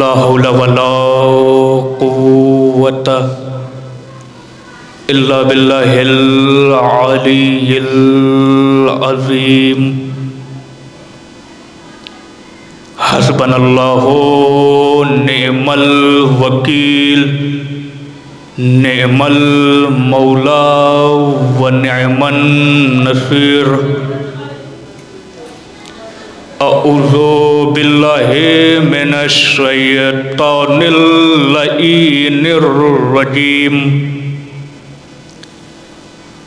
ला हौला वला कुव्वता इल्ला बिल्लाहिल अलिय्यिल अज़ीम। हस्बनल्लाहु निअमल वकील निअमल मौला व निअमन नसीर। अऊज़ु बिल्लाहि मिनश शैतानिर लईनिर रजीम।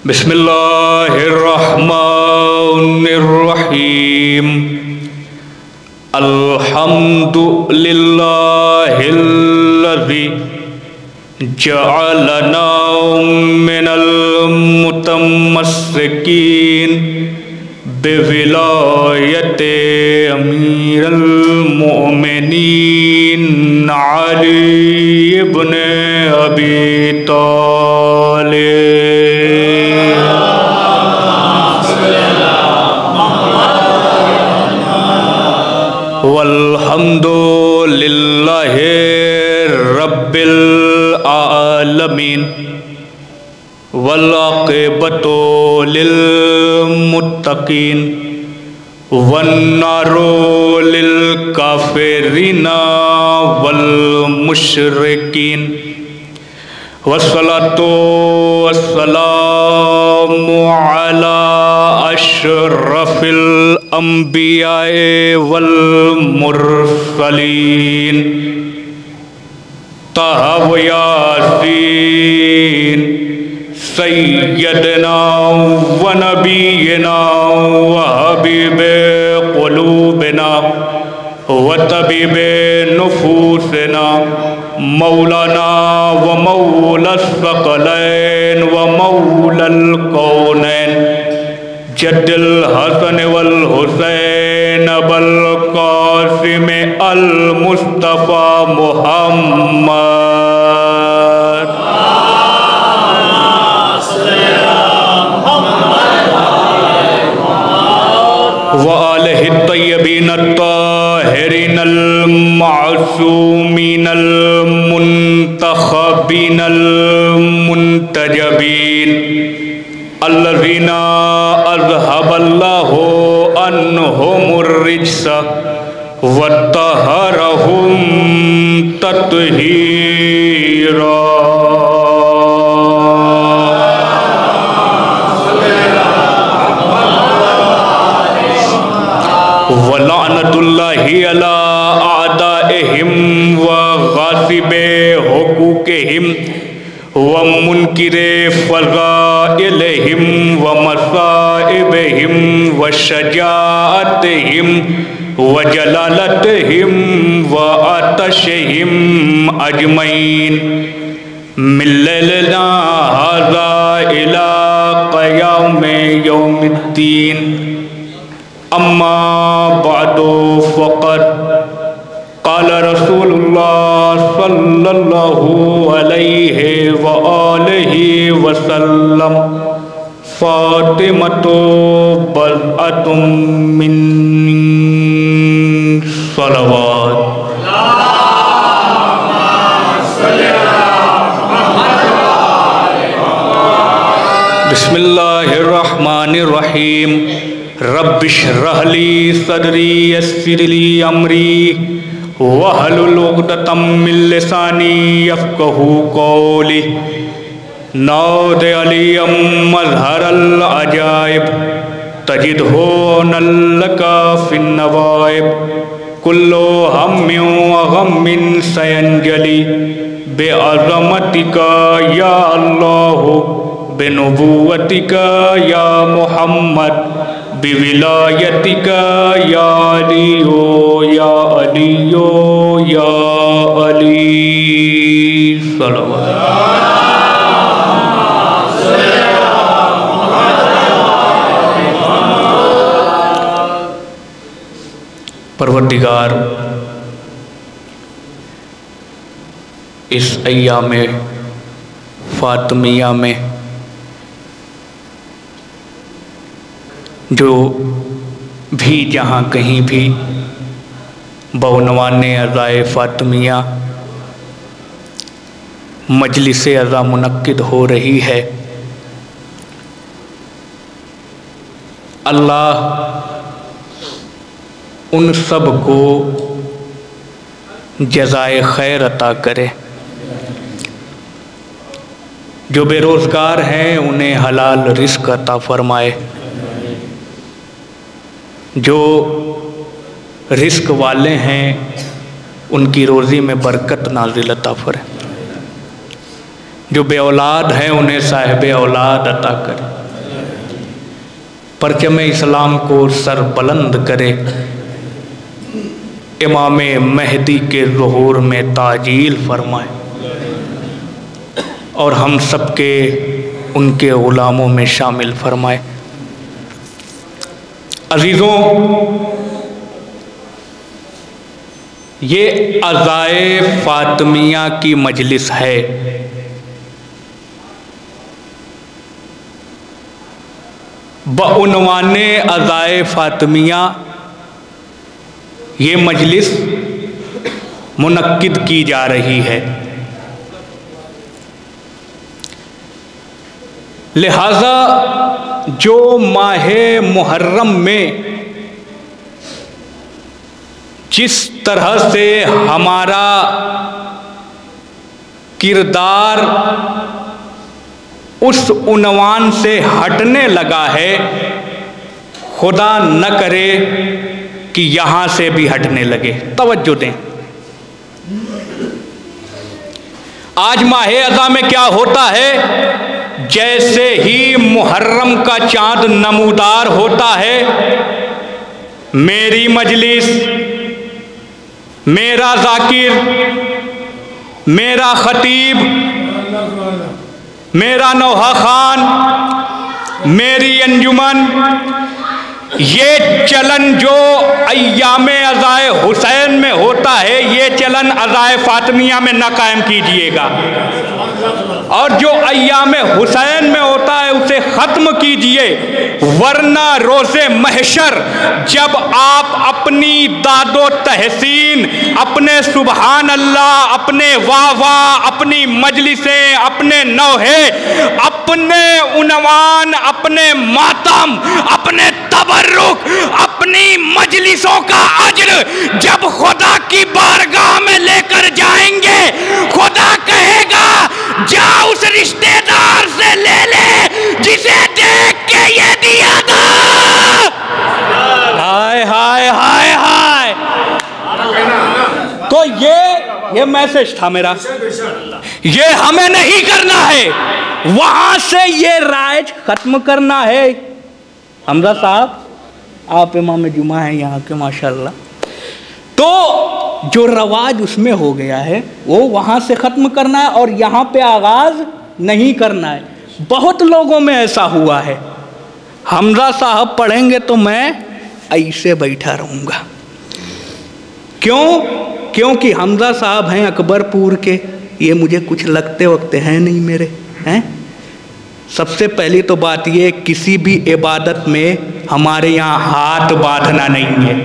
बिस्मिल्लाहिर रहमानिर रहीम। अल्हम्दुलिल्लाहिल्लज़ी जअलना मिनल मुतमस्सिकीन बिविलायते अमीरुल मोमिनीन अली इब्न अबी तालिब। वल्हम्दुलिल्लाहि रब्बिल आलमीन वल्आक़िबतु लिल मुत्तक़ीन वन्नारु लिल काफ़िरीना वल मुशरिकीन। वस्सलातु वस्सलामु अला अशरफिल अंबियाए वल मुरसलीन। ताहा व यासीन सय्यदना व नबीना व हबीबे क़ुलूबिना व तबीबे नुफूसिना मौलाना व मौलस सकलैन व मौलल कौनैन जद्दिल हसन वल हुसैन अबुल कासिम अल मुस्तफ़ा मुहम्मद व आलिहि तय्यबीन अत्ताहिरीन अल मासूमीन अल मुंतखबीन अल मुंतजबीन अल्लज़ीना अज़हबल्लाहु अन्हुमुर रिज्स व तहरहुम तत्हीरा। व लानतुल्लाहि अला आदाइहिम व गासिबे हुकूकिहिम व मुनकिरे फ़ज़ाइलिहिम व मसाइबिहिम व शजाअतिहिम व जलालतिहिम व आतशिहिम अजमईन मिल्लना हाज़ा इला क़यामि यौमिद्दीन। अम्मा बअदु फ़क़द क़ाल रसूलुल्लाह सल्लल्लाहु अलैहि व आलिहि वसल्लम फ़ातिमतु बज़अतुम मिन्नी सलवात। बिस्मिल्लाहिर रहमानिर रहीम। रब्बिश्रह ली सदरी यस्सिर ली अमरी वहलुल उक़दतम मिन लिसानी यफ़क़हू क़ौली। Nod अलियम मज़हरल अजाइब तजिदहु नल्लका fin नवाइब। कुल्लु हम्मिन व गम्मिन सयंजली बिअज़मतिका या अल्लाहु बिनुबुव्वतिका या मुहम्मद बिविलायतिका या अलियो या अलियो या अली सल्लल्लाहु। परवरदिगार इस अय्याम फ़ातिमिया में जो भी जहाँ कहीं भी बउनवाने अज़ाए फ़ातिमिया मजलिस अज़ा मुनक्किद हो रही है। अल्लाह उन सब को जज़ाए खैर अता करे। जो बेरोज़गार हैं उन्हें हलाल रिज़्क़ अता फ़रमाए। जो रिज़्क़ वाले हैं उनकी रोज़ी में बरकत नाज़िल अता फरमाए। जो बे औलाद हैं उन्हें साहिब औलाद अता करे। परचम इस्लाम को सर बुलंद करे। इमाम महदी के ज़ुहूर में ताजील फरमाए और हम सब के उनके ग़ुलामों में शामिल फरमाए। अज़ीज़ों, ये अज़ाए फ़ातिमिया की मजलिस है। बउनवाने अज़ाए फ़ातिमिया ये मजलिस मुनक्किद की जा रही है। लिहाजा जो माहे मुहर्रम में जिस तरह से हमारा किरदार उस उन्वान से हटने लगा है, खुदा न करे कि यहाँ से भी हटने लगे। तवज्जो दें। आज माहे अज़ा में क्या होता है, जैसे ही मुहर्रम का चाँद नमूदार होता है, मेरी मजलिस, मेरा ज़ाकिर, मेरा ख़तीब, मेरा नौहा खान, मेरी अंजुमन, ये चलन जो अय्यामे अज़ाए हुसैन में होता है, ये चलन अज़ाए फ़ातिमिया में न कायम कीजिएगा। और जो अय्यामे हुसैन में होता है उसे ख़त्म कीजिए, वरना रोज़े महशर जब आप अपनी दादो तहसीन, अपने सुबहान अल्लाह, अपने वाह वाह, अपनी मजलिसें, अपने नौहे, अपने उन्वान, अपने मातम, अपने तबर्रुक, अपनी मजलिसों का अज्र जब खुदा की बारगाह में लेकर जाएंगे, खुदा कहेगा जा उस रिश्तेदार से ले ले जिसे देख के ये दिया था। हाय हाय हाय हाय। तो ये मैसेज था मेरा, ये हमें नहीं करना है, वहां से ये राज खत्म करना है। हमजा साहब, आप इमाम जुमा हैं यहाँ के माशाल्लाह, तो जो रवाज उसमें हो गया है वो वहाँ से ख़त्म करना है और यहाँ पे आगाज़ नहीं करना है। बहुत लोगों में ऐसा हुआ है, हमजा साहब पढ़ेंगे तो मैं ऐसे बैठा रहूँगा। क्यों? क्योंकि हमजा साहब हैं अकबरपुर के, ये मुझे कुछ लगते वक्ते हैं नहीं मेरे हैं। सबसे पहली तो बात ये, किसी भी इबादत में हमारे यहाँ हाथ बांधना नहीं है,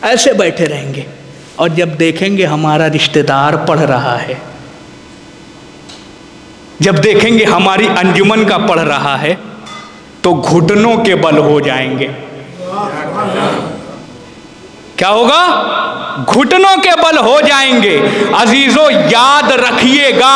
ऐसे बैठे रहेंगे। और जब देखेंगे हमारा रिश्तेदार पढ़ रहा है, जब देखेंगे हमारी अंजुमन का पढ़ रहा है, तो घुटनों के बल हो जाएंगे। क्या होगा? घुटनों के बल हो जाएंगे। अजीजों, याद रखिएगा,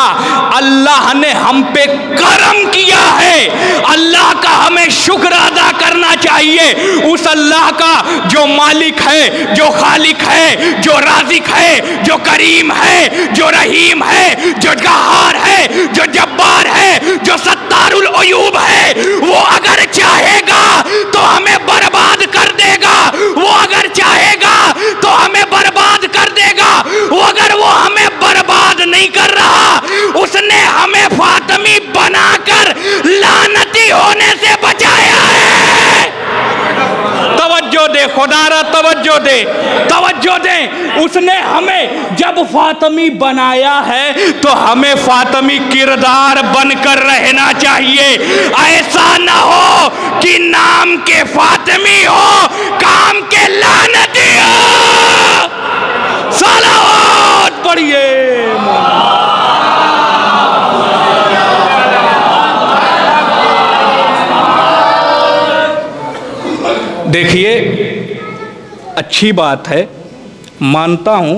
अल्लाह ने हम पे करम किया है, अल्लाह का हमें शुक्र अदा करना चाहिए। उस अल्लाह का जो मालिक है, जो खालिक है, जो राज़िक है, जो करीम है, जो रहीम है, जो गहार है, जो जब्बार है, जो सत्तारुल अयूब है, वो अगर चाहेगा तो हमें बर्बाद कर देगा। वो अगर चाहेगा तो हमें बर्बाद कर देगा। वो अगर वो हमें बर्बाद नहीं कर रहा, उसने हमें फातिमी बनाकर लानती होने से बचाया है। तवज्जो दे खुदारा, तवज्जो दे, तवज्जो दे। उसने हमें जब फातिमी बनाया है तो हमें फातिमी किरदार बनकर रहना चाहिए। ऐसा ना हो कि नाम के फातिमी हो, काम के लानती हो। सलावत पढ़िए। देखिए, अच्छी बात है, मानता हूं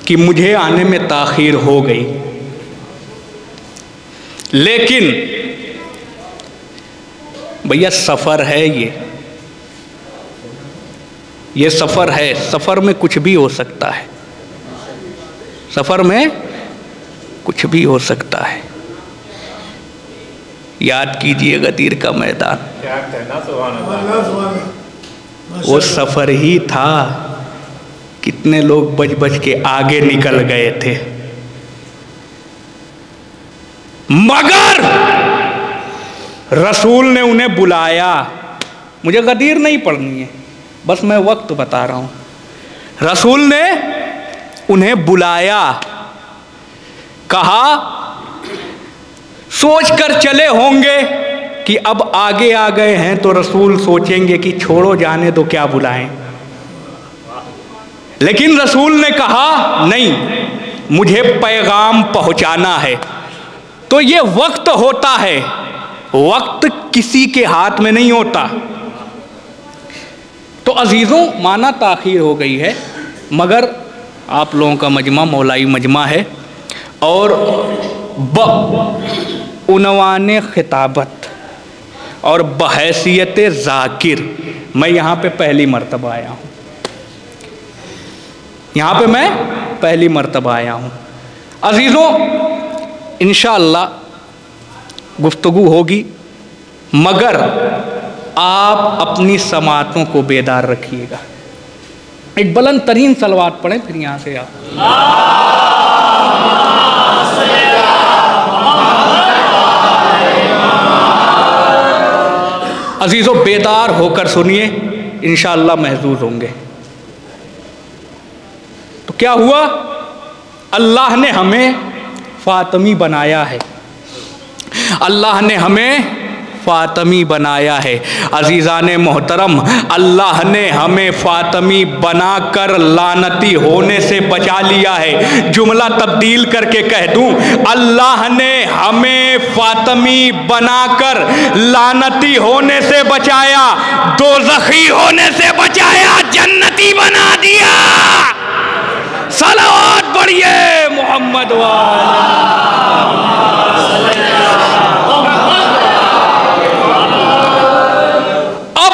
कि मुझे आने में ताख़ीर हो गई, लेकिन भैया सफ़र है, ये सफ़र है। सफ़र में कुछ भी हो सकता है, सफ़र में कुछ भी हो सकता है। याद कीजिए गदीर का मैदान, वो सफ़र ही था। कितने लोग बच बच के आगे निकल गए थे, मगर रसूल ने उन्हें बुलाया। मुझे गदीर नहीं पढ़नी है, बस मैं वक्त बता रहा हूं। रसूल ने उन्हें बुलाया, कहा, सोच कर चले होंगे कि अब आगे आ गए हैं तो रसूल सोचेंगे कि छोड़ो जाने दो, क्या बुलाएं। लेकिन रसूल ने कहा नहीं, मुझे पैगाम पहुंचाना है। तो ये वक्त होता है, वक्त किसी के हाथ में नहीं होता। तो अजीज़ों, माना ताख़ीर हो गई है, मगर आप लोगों का मजमा मौलाई मजमा है और उनवाने खिताबत और बहैसियत ज़ाकिर मैं यहाँ पे पहली मर्तबा आया हूँ। यहाँ पे मैं पहली मर्तबा आया हूँ। अजीज़ों, इंशाअल्लाह गुफ्तगू होगी, मगर आप अपनी समातों को बेदार रखिएगा। एक बुलंद तरीन सलवात पढ़ें, फिर यहाँ से आप। अजीज़ों, बेदार होकर सुनिए, इंशाअल्लाह महजूज होंगे। तो क्या हुआ? अल्लाह ने हमें फातिमी बनाया है, अल्लाह ने हमें फातिमी बनाया है। अजीज़ाने मोहतरम, अल्लाह ने हमें फातिमी बनाकर लानती होने से बचा लिया है। जुमला तब्दील करके कह दूं, अल्लाह ने हमें फातिमी बनाकर लानती होने से बचाया, दोज़खी होने से बचाया, जन्नती बना दिया। सलावत पढ़िए मोहम्मद वाले।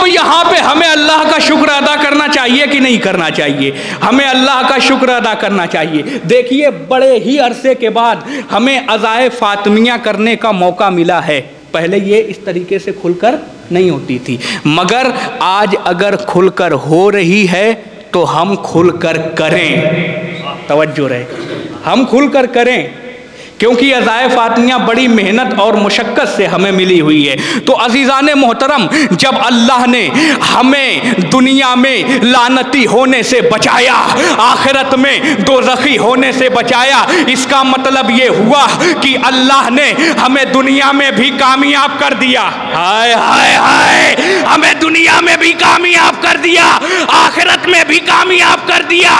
यहाँ पे हमें अल्लाह का शुक्र अदा करना चाहिए कि नहीं करना चाहिए? हमें अल्लाह का शुक्र अदा करना चाहिए। देखिए, बड़े ही अरसे के बाद हमें अज़ाए फातिमिया करने का मौका मिला है। पहले ये इस तरीके से खुलकर नहीं होती थी, मगर आज अगर खुलकर हो रही है तो हम खुलकर करें। तवज्जो रहे, हम खुलकर करें, क्योंकि अज़ाए फातिमिया बड़ी मेहनत और मुशक्क़त से हमें मिली हुई है। तो अज़ीज़ाने मोहतरम, जब अल्लाह ने हमें दुनिया में लानती होने से बचाया, आखिरत में दोज़खी होने से बचाया, इसका मतलब ये हुआ कि अल्लाह ने हमें दुनिया में भी कामयाब कर दिया। हाय हाय हाय, हमें दुनिया में भी कामयाब कर दिया, आखिरत में भी कामयाब कर दिया।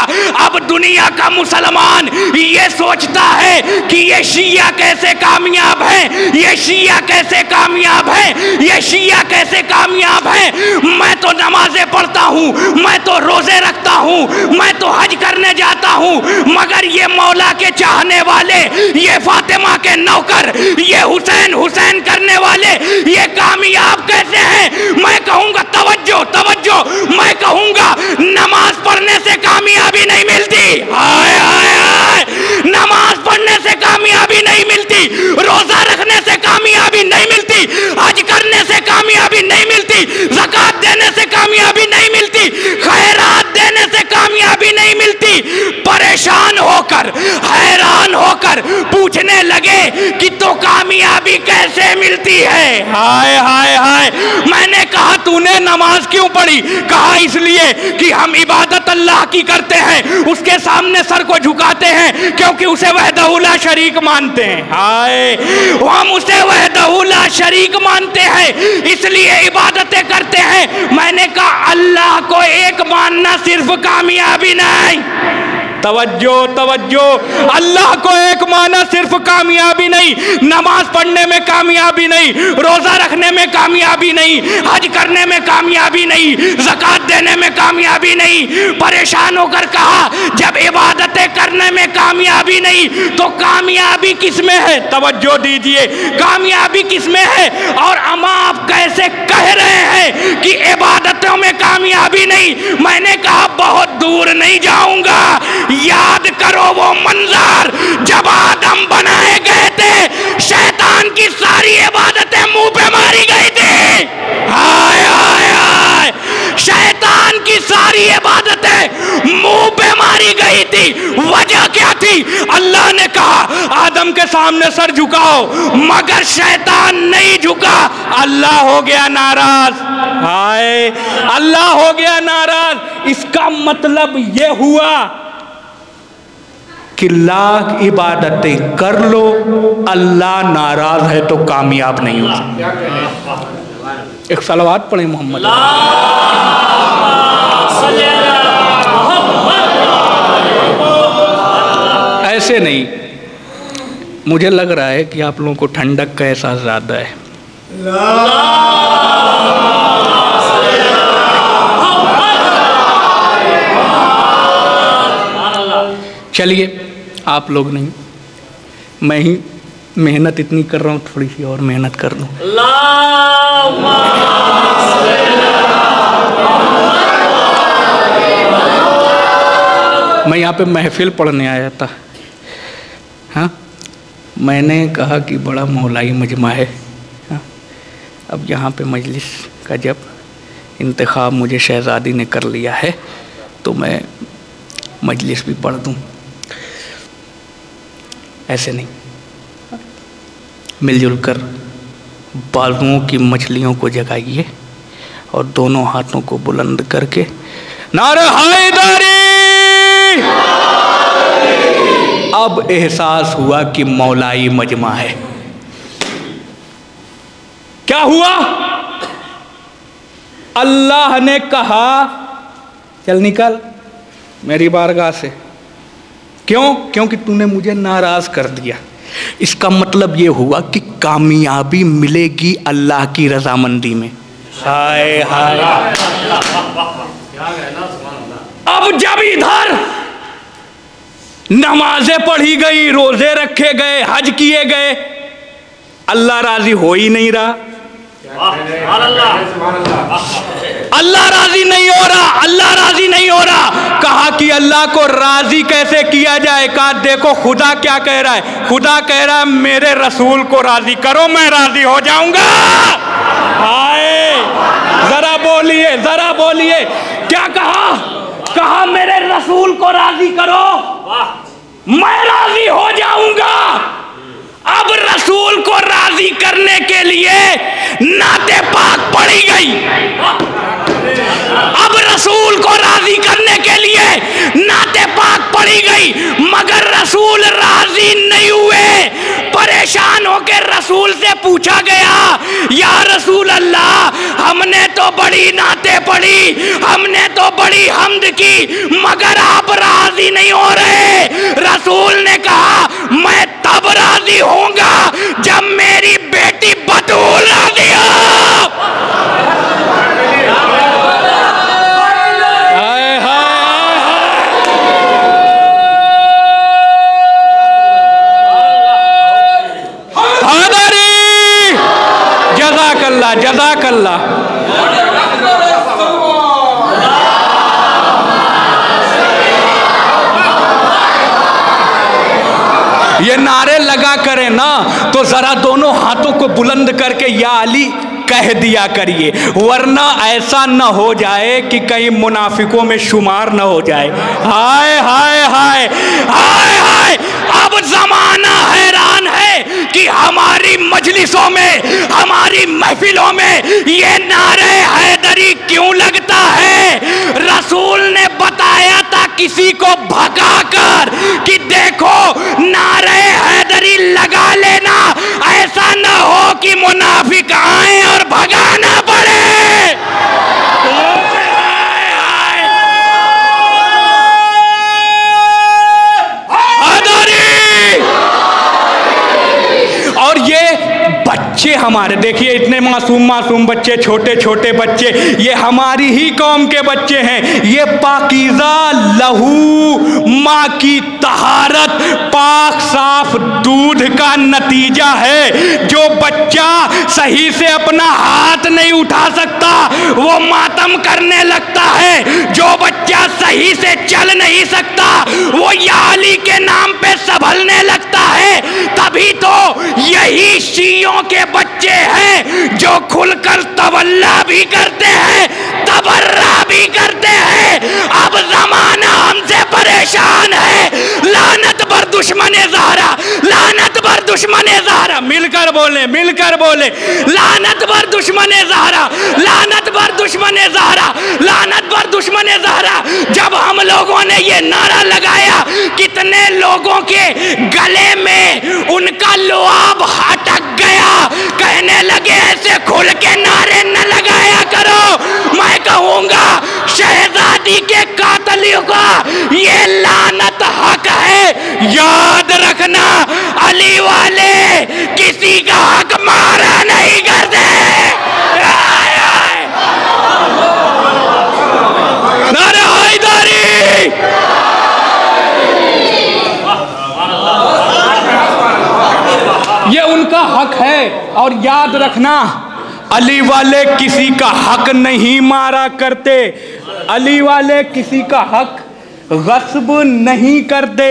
अब दुनिया का मुसलमान ये सोचता है कि ये शिया कैसे कामयाब है, ये शिया कैसे कामयाब है, ये शिया कैसे कामयाब है। मैं तो नमाजें पढ़ता हूँ, मैं तो रोजे रखता हूँ, मैं तो हज करने जाता हूँ, मगर ये मौला के चाहने वाले, ये फातिमा के नौकर, ये हुसैन हुसैन करने वाले, ये कामयाब कैसे हैं? मैं कहूँगा तवज्जो तवज्जो, मैं कहूँगा नमाज पढ़ने से कामयाबी नहीं मिलती। हाय हाय हाय, नमाज पढ़ने से कामयाबी नहीं मिलती, रोजा रखने से कामयाबी नहीं मिलती, हज करने से कामयाबी नहीं मिलती, ज़कात देने से कामयाबी नहीं मिलती, खैरात देने से कामयाबी नहीं मिलती। परेशान होकर, हैरान होकर पूछने लगे कि तो कामयाबी कामयाबी कैसे मिलती है। हाय हाय हाय। मैंने कहा तूने नमाज क्यों पढ़ी? कहा इसलिए कि हम इबादत अल्लाह की करते हैं, उसके सामने सर को झुकाते हैं क्योंकि उसे वहदहू ला शरीक मानते हैं। हाय, हम उसे वहदहू ला शरीक मानते हैं इसलिए इबादतें करते हैं। मैंने कहा अल्लाह को एक मानना सिर्फ कामयाबी नहीं, तवज्जो तवज्जो, अल्लाह को एक माना सिर्फ कामयाबी नहीं, नमाज पढ़ने में कामयाबी नहीं, रोजा रखने में कामयाबी नहीं, हज करने में कामयाबी नहीं, ज़कात देने में कामयाबी नहीं। परेशान होकर कहा जब इबादतें करने में कामयाबी नहीं तो कामयाबी किस में है? तवज्जो दीजिए, कामयाबी किस में है? और अम्मा आप कैसे कह रहे हैं कि इबादतों में कामयाबी नहीं? मैंने कहा बहुत दूर नहीं जाऊंगा, याद करो वो मंजर जब आदम बनाए गए थे, शैतान की सारी इबादतें मुंह पे मारी गई थी। हाय हाय हाय, शैतान की सारी इबादतें मुंह पे मारी गई थी। वजह क्या थी? अल्लाह ने कहा आदम के सामने सर झुकाओ, मगर शैतान नहीं झुका, अल्लाह हो गया नाराज। हाय, अल्लाह हो गया नाराज। इसका मतलब ये हुआ कि लाख इबादतें कर लो, अल्लाह नाराज है तो कामयाब नहीं हो सकते। एक सलवात पढ़े मोहम्मद। ऐसे नहीं, मुझे लग रहा है कि आप लोगों को ठंडक का एहसास ज्यादा है। चलिए, आप लोग नहीं, मैं ही मेहनत इतनी कर रहा हूँ, थोड़ी सी और मेहनत कर लूँ। मैं यहाँ पे महफिल पढ़ने आया था। हाँ, मैंने कहा कि बड़ा मौलाई मजमा है। हाँ, अब यहाँ पे मजलिस का जब इंतखाब मुझे शहज़ादी ने कर लिया है तो मैं मजलिस भी पढ़ दूँ। ऐसे नहीं, मिलजुल कर बाजुओं की मछलियों को जगाइए और दोनों हाथों को बुलंद करके नारे हैदरी। अब एहसास हुआ कि मौलाई मजमा है। क्या हुआ? अल्लाह ने कहा चल निकल मेरी बारगाह से। क्यों? क्योंकि तूने मुझे नाराज कर दिया। इसका मतलब ये हुआ कि कामयाबी मिलेगी अल्लाह की रजामंदी में। हाय हाय। अब जब इधर नमाजें पढ़ी गई, रोजे रखे गए, हज किए गए, अल्लाह राजी हो ही नहीं रहा। अल्लाह राजी नहीं हो रहा, अल्लाह राजी नहीं हो रहा। कहा कि अल्लाह को राजी कैसे किया जाए? कहा देखो खुदा क्या कह रहा है। खुदा कह रहा है मेरे रसूल को राजी करो, मैं राजी हो जाऊंगा। हाय, जरा बोलिए, जरा बोलिए, क्या कहा? कहा मेरे रसूल को राजी करो, मैं राजी हो जाऊंगा। अब रसूल को राजी करने के लिए नाते पाक पढ़ी गई। अब रसूल को राजी करने के लिए नाते पाक पढ़ी गई, मगर रसूल राजी नहीं हुए। परेशान होकर रसूल से पूछा गया या रसूल अल्लाह, हमने तो बड़ी नाते पढ़ी, हमने तो बड़ी हम्द की, मगर आप राजी नहीं हो रहे। रसूल ने कहा मैं तब राजी होऊंगा जब मेरी बेटी बतूल राजी हो। जज़ाकल्लाह, जज़ाकल्लाह। ये नारे लगा करें ना तो जरा दोनों हाथों को बुलंद करके या अली कह दिया करिए, वरना ऐसा न हो जाए कि कहीं मुनाफिकों में शुमार न हो जाए। हाय हाय हाय हाय हाय। अब जमाना हैरान है, कि हमारी मजलिसों में, हमारी महफिलों में ये नारे हैदरी क्यों लगता है? रसूल ने बताया था किसी को भगाकर कि देखो नारे हैदरी लगा लेना, ऐसा ना हो कि मुनाफिक आए और भगाना पड़े। और ये बच्चे हमारे, देखिए इतने मासूम मासूम बच्चे, छोटे छोटे बच्चे, ये हमारी ही कौम के बच्चे हैं। ये पाकीज़ा लहू, माँ की तहारत, पाक साफ दूध का नतीजा है। जो बच्चा सही से अपना हाथ नहीं उठा सकता वो मातम करने लगता है। जो बच्चा सही से चल नहीं सकता वो या अली के नाम पे संभलने लगता है। तभी तो यही शियों के बच्चे हैं जो खुलकर तवल्ला भी करते हैं, तबर्रा भी करते हैं। अब जमाना हमसे परेशान है। लानत पर दुश्मने ज़हरा, लानत पर दुश्मने ज़हरा, मिलकर बोले, मिलकर बोले, लानत पर दुश्मने ज़हरा, लानत पर दुश्मने ज़हरा, लानत पर दुश्मने ज़हरा। जब हम लोगों ने ये नारा लगाया, कितने लोगों के गले में उनका लुआब हटक गया। कहने लगे ऐसे खुल के नारे न लगाया करो। मैं कहूंगा शहजादी के कातलियों का ये लानत हक है। याद रखना अली वाले किसी का हक मारा नहीं करते। नारे हैदरी, ये उनका हक है। और याद रखना अली वाले किसी का हक नहीं मारा करते, अली वाले किसी का हक गस्ब नहीं करते।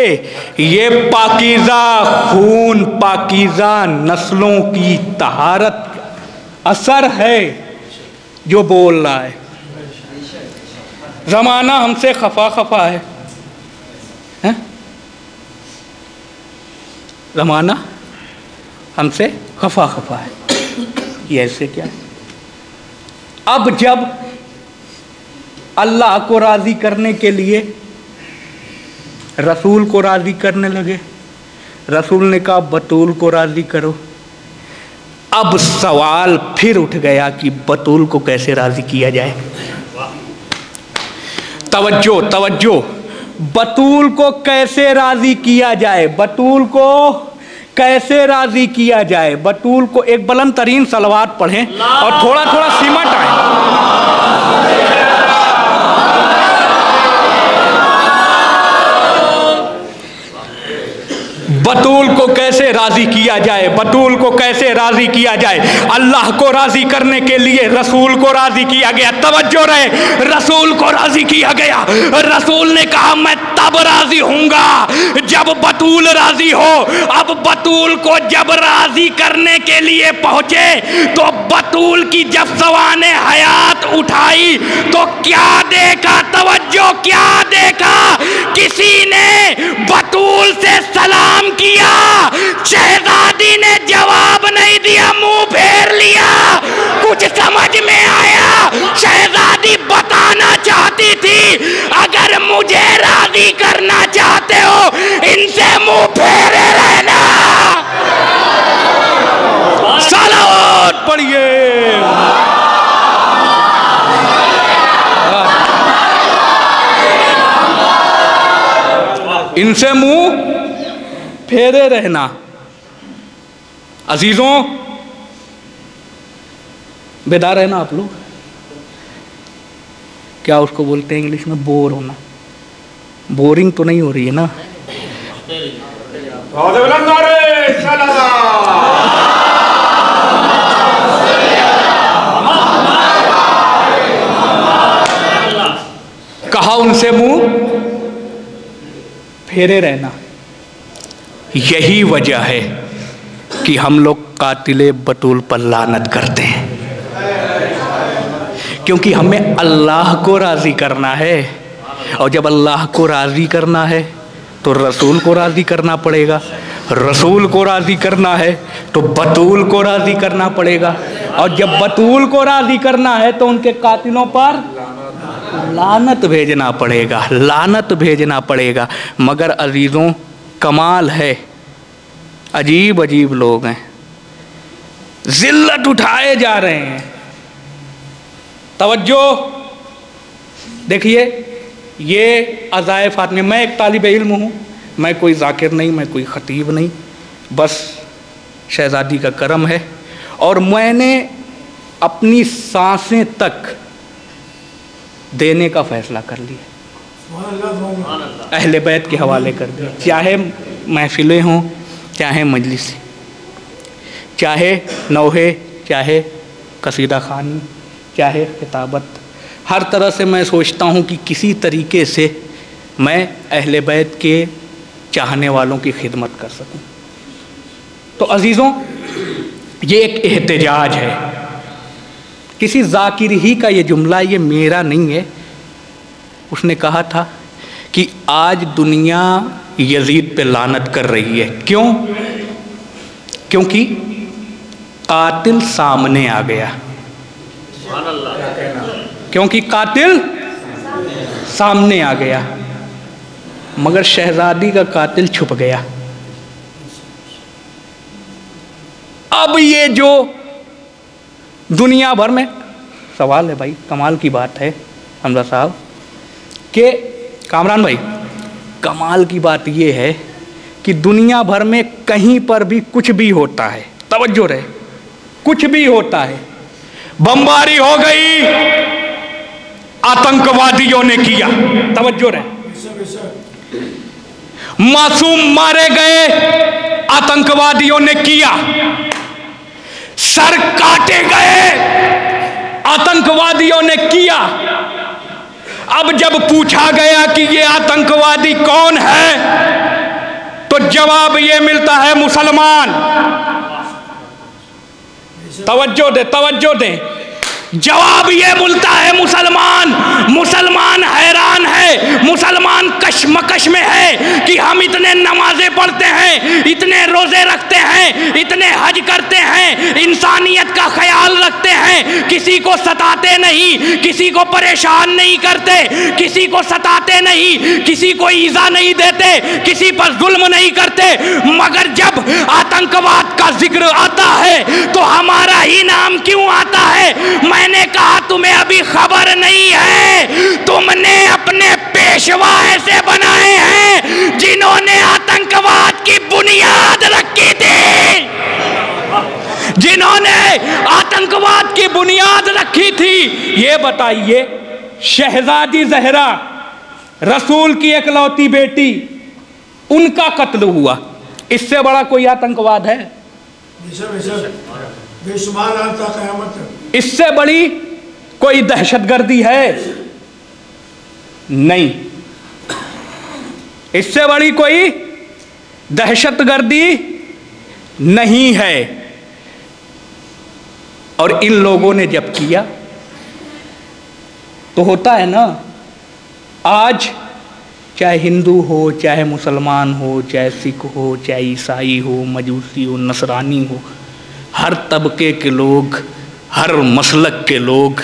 ये पाकीज़ा खून, पाकीज़ा नस्लों की तहारत असर है जो बोल रहा है। ज़माना हमसे खफा खफा है, ज़माना हमसे खफा खफा है। ये ऐसे क्या? अब जब अल्लाह को राज़ी करने के लिए रसूल को राज़ी करने लगे, रसूल ने कहा बतूल को राज़ी करो। अब सवाल फिर उठ गया कि बतूल को कैसे राज़ी किया जाए। तवज्जो तवज्जो, बतूल को कैसे राज़ी किया जाए, बतूल को कैसे राज़ी किया जाए। बतूल को एक बुलंद तरीन सलवात पढ़ें और थोड़ा थोड़ा सिमट आए। बतूल को कैसे राज़ी किया जाए, बतूल को कैसे राज़ी किया जाए। अल्लाह को राज़ी करने के लिए रसूल को राज़ी किया गया। तवज्जो रहे, रसूल को राज़ी किया गया। रसूल ने कहा मैं तब राज़ी हूँगा जब बतूल राज़ी हो। अब बतूल को जब राज़ी करने के लिए पहुँचे तो बतूल की जब सवाने हयात उठाई तो क्या देखा? तवज्जो, क्या देखा? किसी ने बतूल से सलाम किया, शहजादी ने जवाब नहीं दिया, मुंह फेर लिया। कुछ समझ में आया? शहजादी बताना चाहती थी अगर मुझे राज़ी करना चाहते हो इनसे मुंह फेरे रहना। सलावत पढ़िए। इनसे मुंह फेरे रहना। अजीजों, बेदार है ना आप लोग? क्या उसको बोलते हैं इंग्लिश में? बोर होना। बोरिंग तो नहीं हो रही है ना? कहा उनसे मुंह फेरे रहना। यही वजह है कि हम लोग कातिले बतूल पर लानत करते हैं, क्योंकि हमें अल्लाह को राज़ी करना है। और जब अल्लाह को राज़ी करना है तो रसूल को राज़ी करना पड़ेगा। रसूल को राज़ी करना है तो बतूल को राज़ी करना पड़ेगा, और जब बतूल को राज़ी करना है तो उनके कातिलों पर लानत भेजना पड़ेगा, लानत भेजना पड़ेगा। मगर अजीज़ों, कमाल है, अजीब अजीब लोग हैं, ज़िल्लत उठाए जा रहे हैं। तवज्जो देखिए, ये अज़ाए फ़ातिमा, मैं एक तालिब इल्म हूँ, मैं कोई ज़ाकिर नहीं, मैं कोई ख़तीब नहीं, बस शहज़ादी का करम है। और मैंने अपनी सांसें तक देने का फ़ैसला कर लिया, अहले बैत के हवाले कर दिया, चाहे महफ़िलें हों, चाहे मजलिसें, चाहे नौहे, चाहे कसीदा ख़ानी, चाहे किताबत। हर तरह से मैं सोचता हूँ कि किसी तरीके से मैं अहले बैत के चाहने वालों की खिदमत कर सकूं। तो अजीज़ों, ये एक एहतजाज है, किसी ज़ाकिर ही का ये जुमला, ये मेरा नहीं है। उसने कहा था कि आज दुनिया यजीद पे लानत कर रही है। क्यों? क्योंकि कातिल सामने आ गया, क्योंकि कातिल सामने आ गया, मगर शहजादी का कातिल छुप गया। अब ये जो दुनिया भर में सवाल है भाई, कमाल की बात है हमजा साहब के कामरान भाई, कमाल की बात ये है कि दुनिया भर में कहीं पर भी कुछ भी होता है, तवज्जो रहे, कुछ भी होता है, बमबारी हो गई, आतंकवादियों ने किया, तवज्जो रहे, मासूम मारे गए, आतंकवादियों ने किया, सर काटे गए, आतंकवादियों ने किया। अब जब पूछा गया कि ये आतंकवादी कौन है, तो जवाब ये मिलता है मुसलमान। तवज्जो दे, तवज्जो दे, जवाब ये मिलता है मुसलमान। मुसलमान हैरान है, मुसलमान कशमकश में है कि हम इतने नमाजें पढ़ते हैं, इतने रोजे रखते हैं, इतने हज करते हैं, इंसानियत का ख्याल रखते हैं, किसी को सताते नहीं, किसी को परेशान नहीं करते, किसी को सताते नहीं, किसी को ईजा नहीं देते, किसी पर जुल्म नहीं करते, मगर जब आतंकवाद का जिक्र आता है तो हमारा ही नाम क्यों आता है? मैंने कहा तुम्हें अभी खबर नहीं है, तुमने अपने पेशवा ऐसे बनाए हैं जिन्होंने आतंकवाद की बुनियाद रखी थी, जिन्होंने आतंकवाद की बुनियाद रखी थी। ये बताइए, शहजादी ज़हरा रसूल की इकलौती बेटी, उनका कत्ल हुआ, इससे बड़ा कोई आतंकवाद है? इससे बड़ी कोई दहशतगर्दी है? नहीं, इससे बड़ी कोई दहशतगर्दी नहीं है। और इन लोगों ने जब किया तो होता है ना, आज चाहे हिंदू हो, चाहे मुसलमान हो, चाहे सिख हो, चाहे ईसाई हो, मजूसी हो, नसरानी हो, हर तबके के लोग, हर मसलक के लोग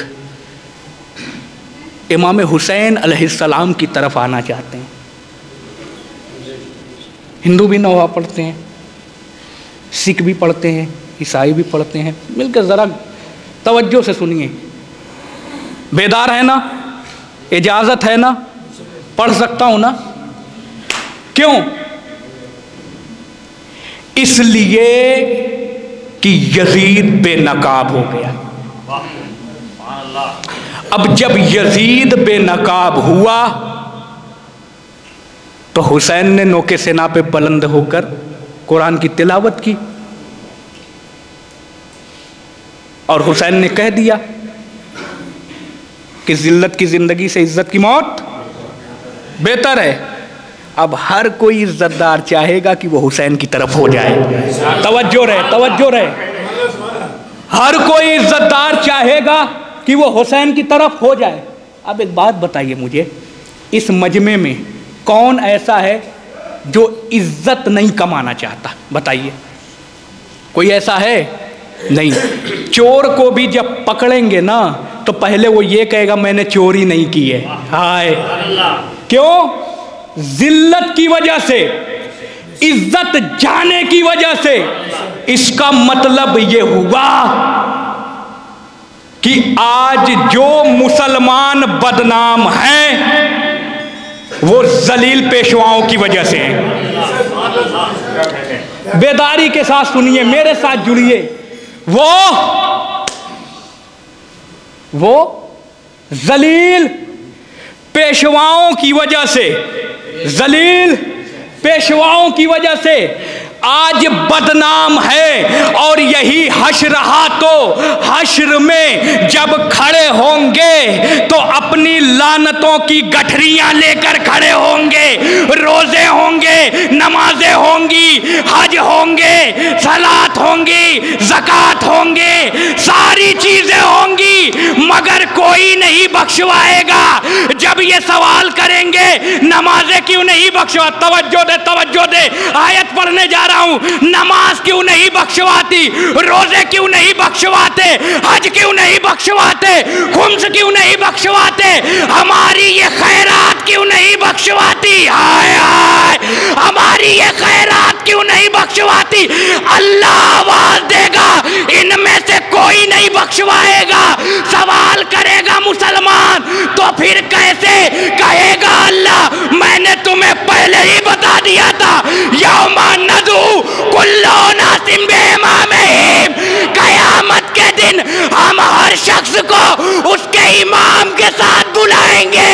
इमाम हुसैन अलैहिस्सलाम की तरफ आना चाहते हैं। हिंदू भी नवा पढ़ते हैं, सिख भी पढ़ते हैं, ईसाई भी पढ़ते हैं। मिलकर ज़रा तवज्जो से सुनिए, बेदार है ना, इजाज़त है ना, पढ़ सकता हूँ ना? क्यों? इसलिए कि यजीद बेनकाब हो गया। अब जब यजीद बेनकाब हुआ तो हुसैन ने नोके सेना पे बुलंद होकर कुरान की तिलावत की और हुसैन ने कह दिया कि जिल्लत की ज़िंदगी से इज़्ज़त की मौत बेहतर है। अब हर कोई इज़्ज़तदार चाहेगा कि वो हुसैन की तरफ हो जाए। तवज्जो रहे, तवज्जो रहे, हर कोई इज़्ज़तदार चाहेगा कि वो हुसैन की तरफ हो जाए। अब एक बात बताइए मुझे, इस मजमे में कौन ऐसा है जो इज्जत नहीं कमाना चाहता? बताइए, कोई ऐसा है? नहीं। चोर को भी जब पकड़ेंगे ना तो पहले वो ये कहेगा मैंने चोरी नहीं की है। हाय, क्यों? जिल्लत की वजह से, इज्जत जाने की वजह से। इसका मतलब ये हुआ कि आज जो मुसलमान बदनाम हैं वो जलील पेशवाओं की वजह से हैं। बेदारी के साथ सुनिए, मेरे साथ जुड़िए। वो जलील पेशवाओं की वजह से, जलील पेशवाओं की वजह से आज बदनाम है। और यही हश्र तो हश्र में जब खड़े होंगे तो अपनी लानतों की गठरियां लेकर खड़े होंगे। रोजे होंगे, नमाजें होंगी, हज होंगे, सलात होंगी, ज़कात होंगे, सारी चीजें होंगी, मगर कोई नहीं बख्शवाएगा। जब ये सवाल करेंगे नमाजें क्यों नहीं बख्शवा, तवज्जो दे, तवज्जो दे, आयत पढ़ने जा रहा हूं, नमाज क्यों नहीं बख्शवाती, रोजे क्यों नहीं बख्शवाते, हज क्यों नहीं बख्शवाते, खुम्स क्यों नहीं बख्शवाते, हमारी ये खैरात क्यों नहीं बख्शवाती? हाय हाय, हमारी ये खैरात क्यों नहीं बख्शवाती? अल्लाह आवाज देगा, इनमें से कोई नहीं बख्शवाएगा। सवाल करेगा मुसलमान तो फिर कैसे कहेगा अल्लाह मैंने तुम्हें पहले ही बता दिया था। यौमा नदू कुल्लो नासिम बेइमामिहिम, कयामत के दिन हम हर शख्स को उसके इमाम के साथ बुलाएंगे।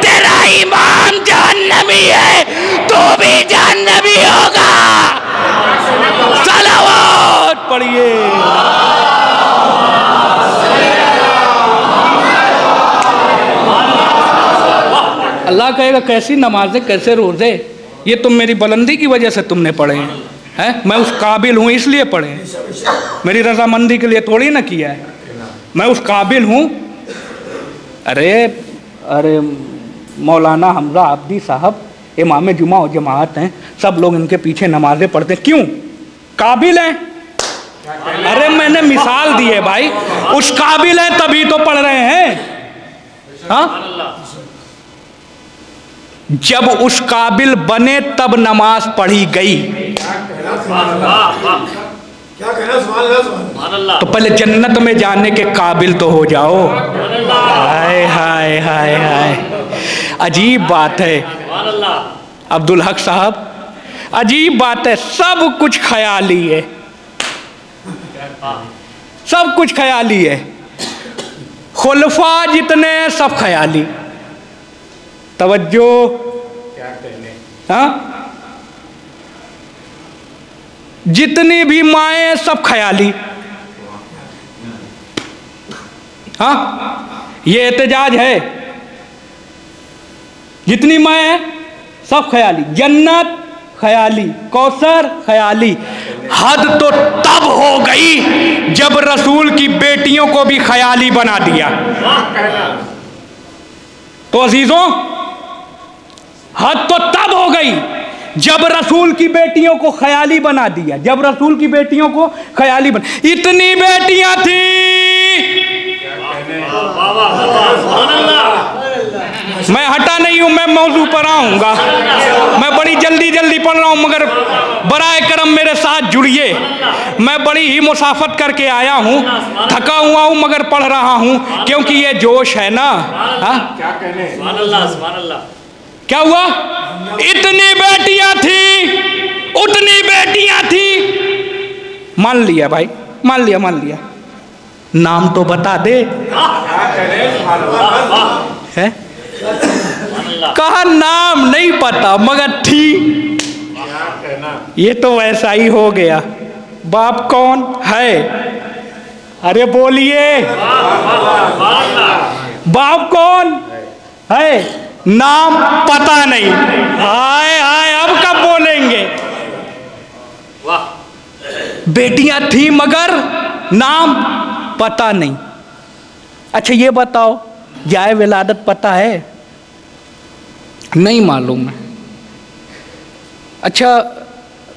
तेरा इमाम जहन्नमी है, तू भी जहन्नमी होगा। सलावत पढ़िए। अल्लाह कहेगा कैसी नमाजें, कैसे रोजे, ये तुम मेरी बुलंदी की वजह से तुमने पढ़े हैं। मैं उस काबिल हूँ इसलिए पढ़े हैं, मेरी रजामंदी के लिए थोड़ी ना किया है। मैं उस काबिल हूँ। अरे मौलाना हमजा आब्दी साहब इमाम जुमा और जमात हैं, सब लोग इनके पीछे नमाजें पढ़ते हैं, क्यों? काबिल हैं। अरे मैंने मिसाल दी है भाई, उस काबिल हैं तभी तो पढ़ रहे हैं। हाँ, जब उस काबिल बने तब नमाज पढ़ी गई। तो पहले जन्नत में जाने के काबिल तो हो जाओ। हाय हाय हाय हाय, अजीब बात है अब्दुल हक साहब, अजीब बात है। सब कुछ ख्याली है, सब कुछ ख्याली है। खुलफा जितने सब ख्याली। तवज्जो, हाँ, जितनी भी माएँ सब ख्याली। हाँ, ये एहतजाज है। जितनी माएँ हैं सब ख्याली, जन्नत ख्याली, कौसर ख्याली। हद तो तब हो गई जब रसूल की बेटियों को भी ख्याली बना दिया। तो अजीजों, हद तो तब हो गई जब रसूल की बेटियों को ख्याली बना दिया, जब रसूल की बेटियों को ख्याली बना। इतनी बेटियां थी, मैं हटा नहीं हूं, मैं मौजू पर आऊंगा। मैं बड़ी जल्दी जल्दी पढ़ रहा हूं, मगर बराए करम मेरे साथ जुड़िए। मैं बड़ी ही मुसाफत करके आया हूं, थका हुआ हूं, मगर पढ़ रहा हूं क्योंकि ये जोश है ना। क्या कहने, क्या हुआ? इतनी बेटियां थी, उतनी बेटियां थी। मान लिया भाई, मान लिया, मान लिया। नाम तो बता दे। है? कहा नाम नहीं पता मगर थी। ये तो वैसा ही हो गया। बाप कौन है? अरे बोलिए, बाप कौन है? नाम पता नहीं। हाय हाय, अब कब बोलेंगे? बेटियां थी मगर नाम पता नहीं। अच्छा ये बताओ, जाए विलादत पता है? नहीं मालूम है। अच्छा,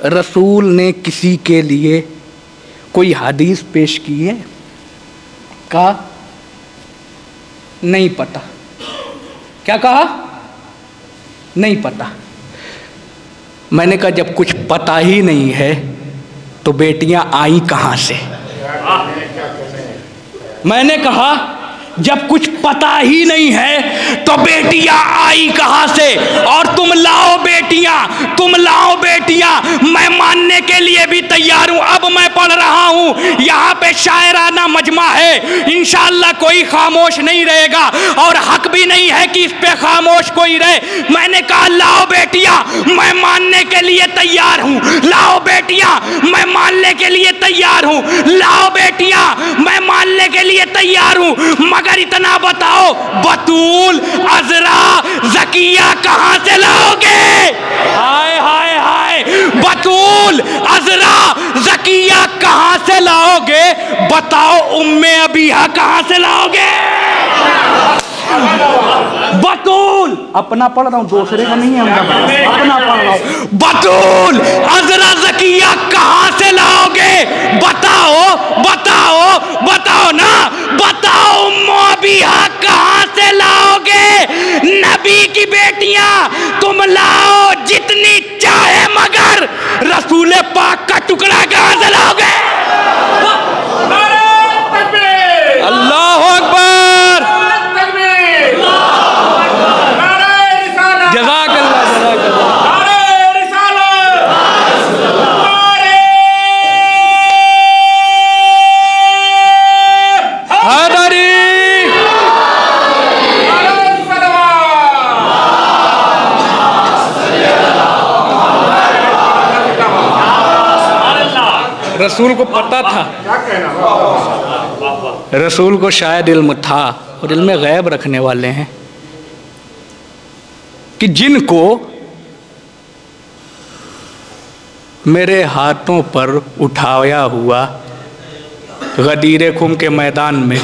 रसूल ने किसी के लिए कोई हदीस पेश की है? कहा नहीं पता। क्या कहा? नहीं पता। मैंने कहा जब कुछ पता ही नहीं है तो बेटियां आई कहां से? मैंने कहा जब कुछ पता ही नहीं है तो बेटियां आई कहां से? और तुम लाओ बेटियां, मैं मानने के लिए भी तैयार हूं। अब मैं पढ़ रहा हूं, यहां पे शायराना मजमा है, इंशाअल्लाह कोई खामोश नहीं रहेगा और हक भी नहीं है कि इस पे खामोश कोई रहे। मैंने कहा लाओ बेटियां, मैं मानने के लिए तैयार हूं। लाओ बेटियां, मैं मानने के लिए तैयार हूं। लाओ बेटियां, मैं मानने के लिए तैयार हूं। मगर इतना बताओ, बतूल, अजरा, जकिया कहां से लाओगे? हाय हाय हाय, बतूल, अजरा, जकिया कहां से लाओगे? बताओ, उम्मे अबीहा कहां से लाओगे? बतूल, अपना पढ़ रहा हूं, दूसरे का नहीं है, अपना पढ़ रहा हूं। बतूल, अजरा, जकिया कहां से लाओगे? बताओ बताओ बताओ ना, बताओ मोबिया कहां से लाओगे? नबी की बेटियां तुम लाओ जितनी चाहे, मगर रसूल पाक का टुकड़ा कहां से लाओगे? अल्लाह अकबर, जज़ाकल्लाह जज़ाकल्लाह। रसूल को पता था, रसूल को शायद इल्म था, और इल्म गैब रखने वाले हैं कि जिनको मेरे हाथों पर उठाया हुआ गदीर खुम के मैदान में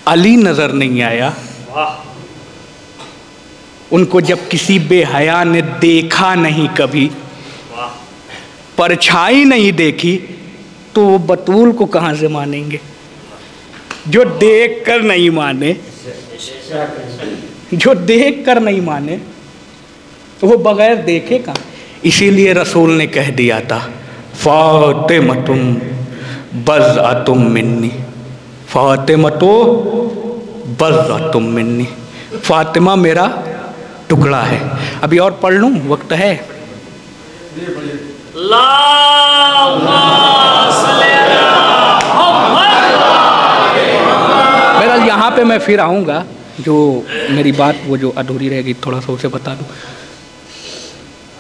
अली नजर नहीं आया, उनको जब किसी बेहया ने देखा नहीं, कभी परछाई नहीं देखी, तो वो बतूल को कहां से मानेंगे? जो देख कर नहीं माने, जो देख कर नहीं माने तो वो बगैर देखे कहां? इसीलिए रसूल ने कह दिया था, फातिमतुम बज़अतुम मिन्नी, फातिमतो बज़अतुम मिन्नी, फातिमा मेरा टुकड़ा है। अभी और पढ़ लूं, वक्त है? बहरहाल यहाँ पे मैं फिर आऊँगा, जो मेरी बात वो जो अधूरी रहेगी थोड़ा सा उसे बता दूँ।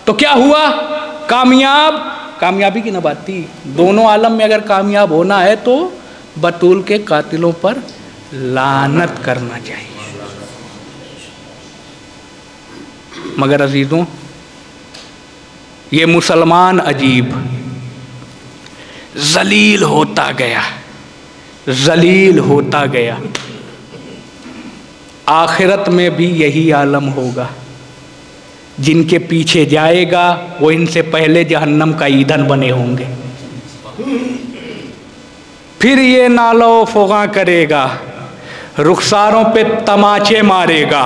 तो क्या हुआ? कामयाबी की न बात थी। दोनों आलम में अगर कामयाब होना है तो बतूल के कातिलों पर लानत करना चाहिए। मगर अजीजों, ये मुसलमान अजीब जलील होता गया, जलील होता गया। आखिरत में भी यही आलम होगा। जिनके पीछे जाएगा वो इनसे पहले जहन्नम का ईंधन बने होंगे। फिर ये नालो फोगा करेगा, रुखसारों पे तमाचे मारेगा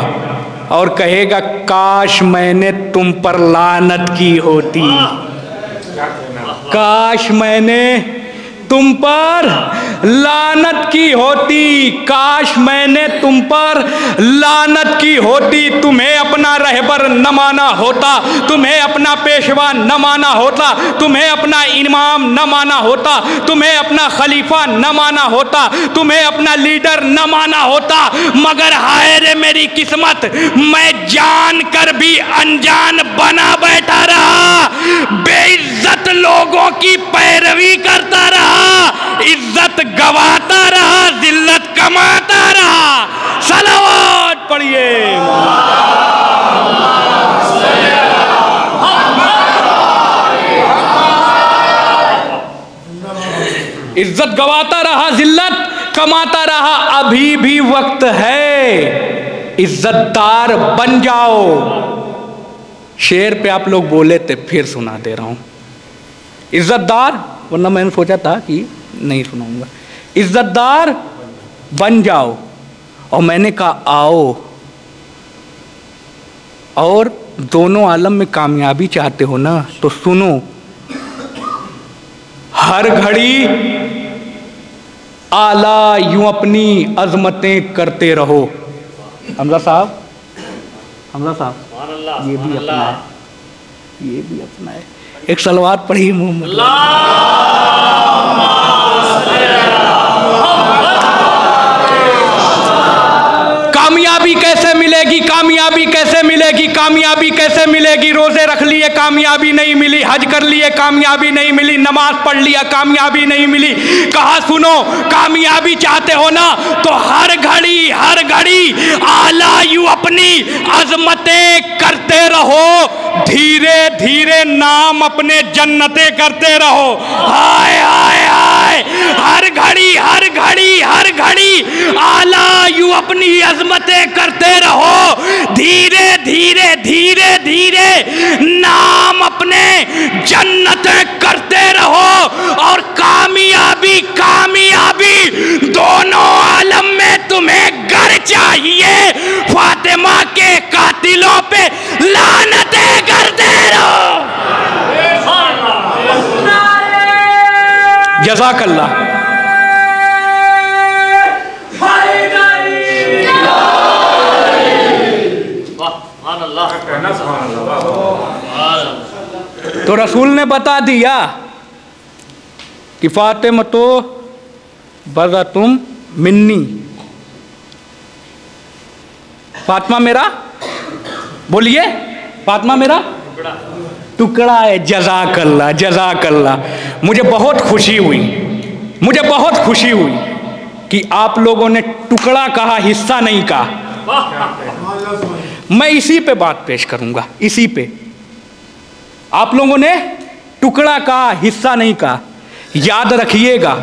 और कहेगा काश मैंने तुम पर लानत की होती, काश मैंने तुम पर लानत की होती, काश मैंने तुम पर लानत की होती। तुम्हें अपना रहबर न माना होता, तुम्हें अपना पेशवा न माना होता, तुम्हें अपना इमाम न माना होता, तुम्हें अपना खलीफा न माना होता, तुम्हें अपना लीडर न माना होता। मगर हाय रे मेरी किस्मत, मैं जान कर भी अनजान बना बैठा रहा, बेइज्जत लोगों की पैरवी करता रहा, इज्जत गवाता रहा, जिल्लत कमाता रहा। सलावत पढ़िए। इज्जत गवाता रहा, जिल्लत कमाता रहा। अभी भी वक्त है, इज्जतदार बन जाओ। शेर पे आप लोग बोले थे, फिर सुना दे रहा हूँ। इज्जतदार, वरना मैंने सोचा था कि नहीं सुनाऊंगा। इज्जतदार बन जाओ, और मैंने कहा आओ, और दोनों आलम में कामयाबी चाहते हो ना तो सुनो। हर घड़ी आला यूं अपनी अजमतें करते रहो। हमजा साहब, हमजा साहब, ये भी अपना है, ये भी अपना है। एक सलवात पढ़ी मोहम्मद। कामयाबी कैसे मिलेगी, कामयाबी कैसे मिलेगी, कामयाबी कैसे मिलेगी? रोजे रख लिए कामयाबी नहीं मिली, हज कर लिए कामयाबी नहीं मिली, नमाज पढ़ लिया कामयाबी नहीं मिली। कहा सुनो, कामयाबी चाहते हो ना तो हर घड़ी आला यूं अपनी अजमतें करते रहो, धीरे धीरे नाम अपने जन्नतें करते रहो। हाय हाय हाय, हर घड़ी आला यूं अपनी अजमतें करते रहो, धीरे धीरे नाम अपने जन्नतें करते रहो। और कामयाबी दोनों आलम में तुम्हें घर चाहिए, फातिमा के कातिलों पे लानतें करते रहो। जज़ाकल्लाह। तो रसूल ने बता दिया कि फातिमा तो बज़ा तुम मिन्नी, फातिमा मेरा, बोलिए, फातिमा मेरा टुकड़ा है। जज़ाकल्लाह, जज़ाकल्लाह। मुझे बहुत खुशी हुई कि आप लोगों ने टुकड़ा कहा, हिस्सा नहीं कहा। मैं इसी पे बात पेश करूंगा, इसी पे। आप लोगों ने टुकड़ा कहा, हिस्सा नहीं कहा। याद रखिएगा,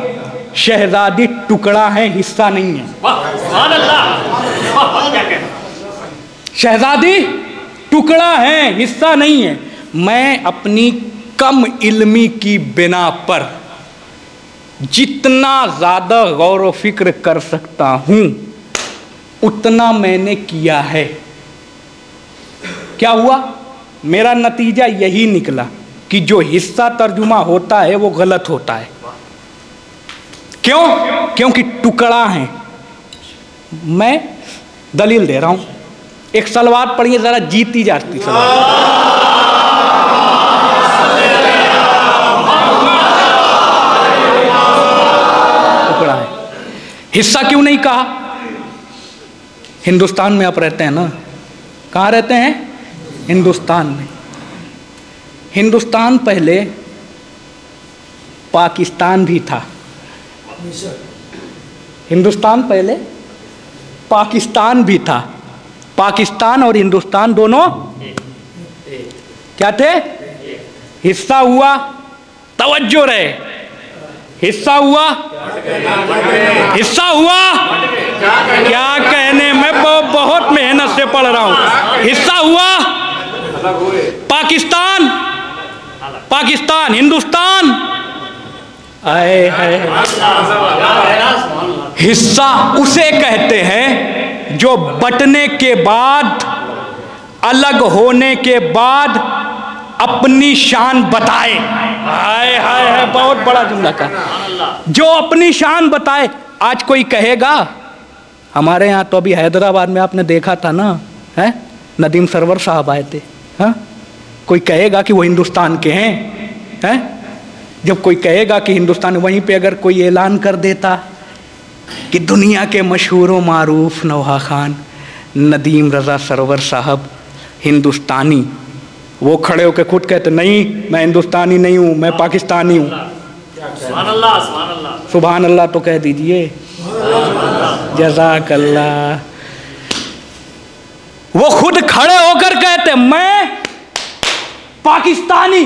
शहजादी टुकड़ा है, हिस्सा नहीं है। शहजादी टुकड़ा है, हिस्सा नहीं है। मैं अपनी कम इल्मी की बिना पर जितना ज्यादा गौर व फिक्र कर सकता हूं उतना मैंने किया है। क्या हुआ? मेरा नतीजा यही निकला कि जो हिस्सा तर्जुमा होता है वो गलत होता है। क्यों? क्योंकि टुकड़ा है। मैं दलील दे रहा हूं, एक सलवात पढ़िए जरा, जीती जाती सलवात। टुकड़ा है, हिस्सा क्यों नहीं कहा? हिंदुस्तान में आप रहते हैं ना, कहाँ रहते हैं? हिंदुस्तान में। हिंदुस्तान पहले पाकिस्तान भी था। हिंदुस्तान पहले पाकिस्तान भी था। पाकिस्तान और हिंदुस्तान दोनों क्या थे? हिस्सा हुआ, तवज्जो रहे, हिस्सा हुआ, हिस्सा हुआ। क्या कहने, मैं बहुत मेहनत से पढ़ रहा हूं। हिस्सा हुआ, पाकिस्तान, पाकिस्तान, हिंदुस्तान, आए है। हिस्सा उसे कहते हैं जो बंटने के बाद, अलग होने के बाद अपनी शान बताए। हाय हाय है, बहुत बड़ा जुमला का, जो अपनी शान बताए। आज कोई कहेगा, हमारे यहाँ तो अभी हैदराबाद में आपने देखा था ना, है नदीम सरवर साहब आए थे, हाँ? कोई कहेगा कि वो हिंदुस्तान के हैं? जब कोई कहेगा कि हिंदुस्तान, वहीं पे अगर कोई ऐलान कर देता कि दुनिया के मशहूर मारूफ नौहा खान नदीम रज़ा सरवर साहब हिंदुस्तानी, वो खड़े होकर खुद कहते नहीं मैं हिंदुस्तानी नहीं हूँ, मैं पाकिस्तानी हूँ। सुभान अल्लाह तो कह दीजिए। जज़ाकल्लाह। वो खुद खड़े होकर कहते मैं पाकिस्तानी।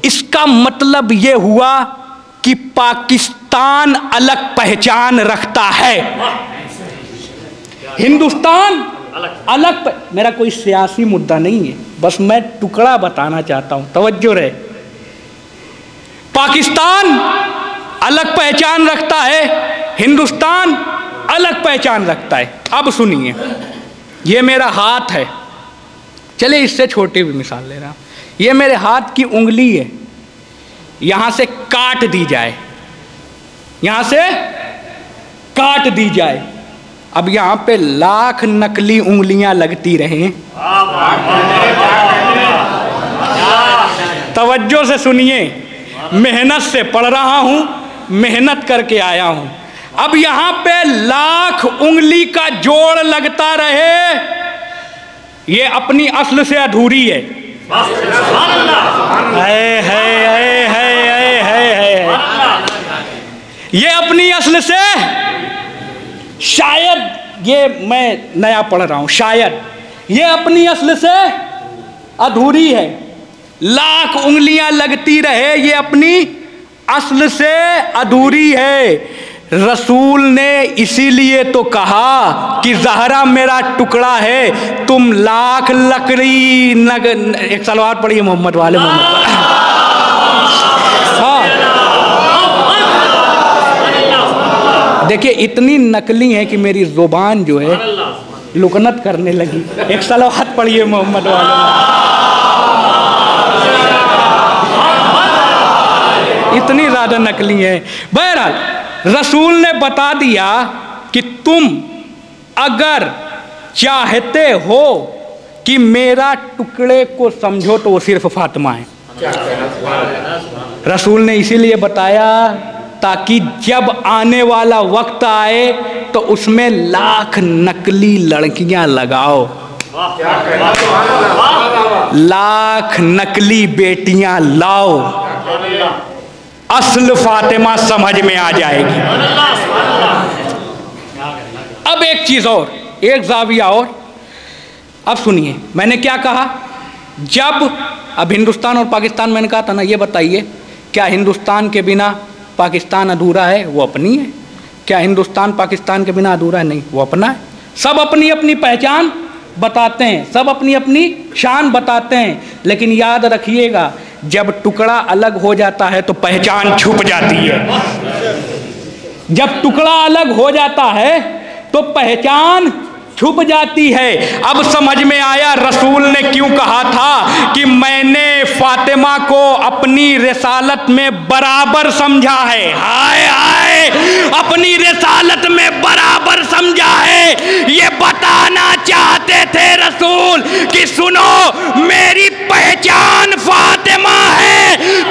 इसका मतलब ये हुआ कि पाकिस्तान अलग पहचान रखता है, हिंदुस्तान अलग। मेरा कोई सियासी मुद्दा नहीं है, बस मैं टुकड़ा बताना चाहता हूं, तवज्जो रहे। पाकिस्तान अलग पहचान रखता है, हिंदुस्तान अलग पहचान रखता है। अब सुनिए, ये मेरा हाथ है, चले इससे छोटी भी मिसाल ले रहा हूं। ये मेरे हाथ की उंगली है, यहां से काट दी जाए, यहां से काट दी जाए, अब यहां पे लाख नकली उंगलियां लगती रहें। तवज्जो से सुनिए, मेहनत से पढ़ रहा हूं, मेहनत करके आया हूं। अब यहां पे लाख उंगली का जोड़ लगता रहे, ये अपनी असल से अधूरी है। ये अपनी असल से, शायद ये मैं नया पढ़ रहा हूं, शायद ये अपनी असल से अधूरी है। लाख उंगलियां लगती रहे, ये अपनी असल से अधूरी है। रसूल ने इसीलिए तो कहा कि ज़हरा मेरा टुकड़ा है, तुम लाख लकड़ी एक सलवात पढ़िए मोहम्मद वाले मोहम्मद। हाँ, देखिए इतनी नकली है कि मेरी जुबान जो है लुकनत करने लगी। एक सलवात पढ़िए मोहम्मद वाले। इतनी ज़्यादा नकली है। बहरहाल रसूल ने बता दिया कि तुम अगर चाहते हो कि मेरा टुकड़े को समझो तो वो सिर्फ फातिमा है। रसूल ने इसीलिए बताया ताकि जब आने वाला वक्त आए तो उसमें लाख नकली लड़कियां लगाओ, लाख नकली बेटियां लाओ, असल फातिमा समझ में आ जाएगी। अब एक चीज और, एक जाविया और। अब सुनिए, मैंने क्या कहा, जब अब हिंदुस्तान और पाकिस्तान मैंने कहा था ना, ये बताइए क्या हिंदुस्तान के बिना पाकिस्तान अधूरा है? वो अपनी है। क्या हिंदुस्तान पाकिस्तान के बिना अधूरा है? नहीं, वो अपना है। सब अपनी अपनी पहचान बताते हैं, सब अपनी अपनी शान बताते हैं, लेकिन याद रखिएगा जब टुकड़ा अलग हो जाता है तो पहचान छुप जाती है। जब टुकड़ा अलग हो जाता है तो पहचान छुप जाती है। अब समझ में आया रसूल ने क्यों कहा था कि मैंने फातिमा को अपनी रिसालत में बराबर समझा है। हाय हाय, अपनी रिसालत में बराबर समझा है। ये बताना चाहते थे रसूल कि सुनो, मेरी पहचान फातिमा है।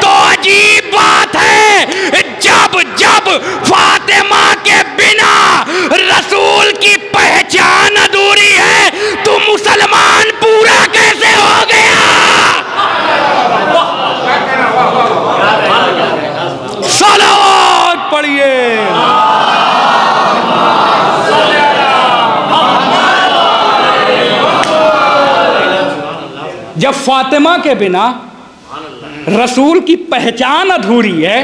तो अजीब बात है, जब जब फातिमा के बिना रसूल की पहचान अधूरी है तो मुसलमान पूरा कैसे हो गया? सलावत पढ़िए। जब फातिमा के बिना रसूल की पहचान अधूरी है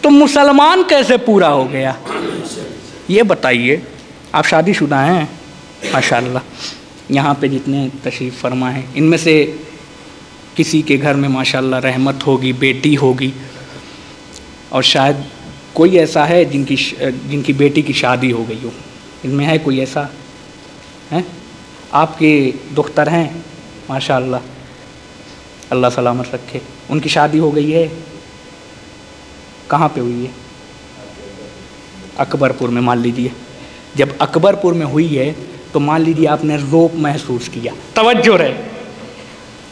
तो मुसलमान कैसे पूरा हो गया? ये बताइए। आप शादीशुदा हैं माशाअल्लाह, यहाँ पे जितने तशरीफ़ फरमा हैं इनमें से किसी के घर में माशाअल्लाह रहमत होगी, बेटी होगी, और शायद कोई ऐसा है जिनकी बेटी की शादी हो गई हो। इनमें है कोई ऐसा? है? आपके दुख्तर हैं माशाअल्लाह, अल्लाह सलामत रखे, उनकी शादी हो गई है? कहाँ पे हुई है? अकबरपुर में। मान लीजिए जब अकबरपुर में हुई है तो मान लीजिए आपने रौब महसूस किया, तवज्जो रहे,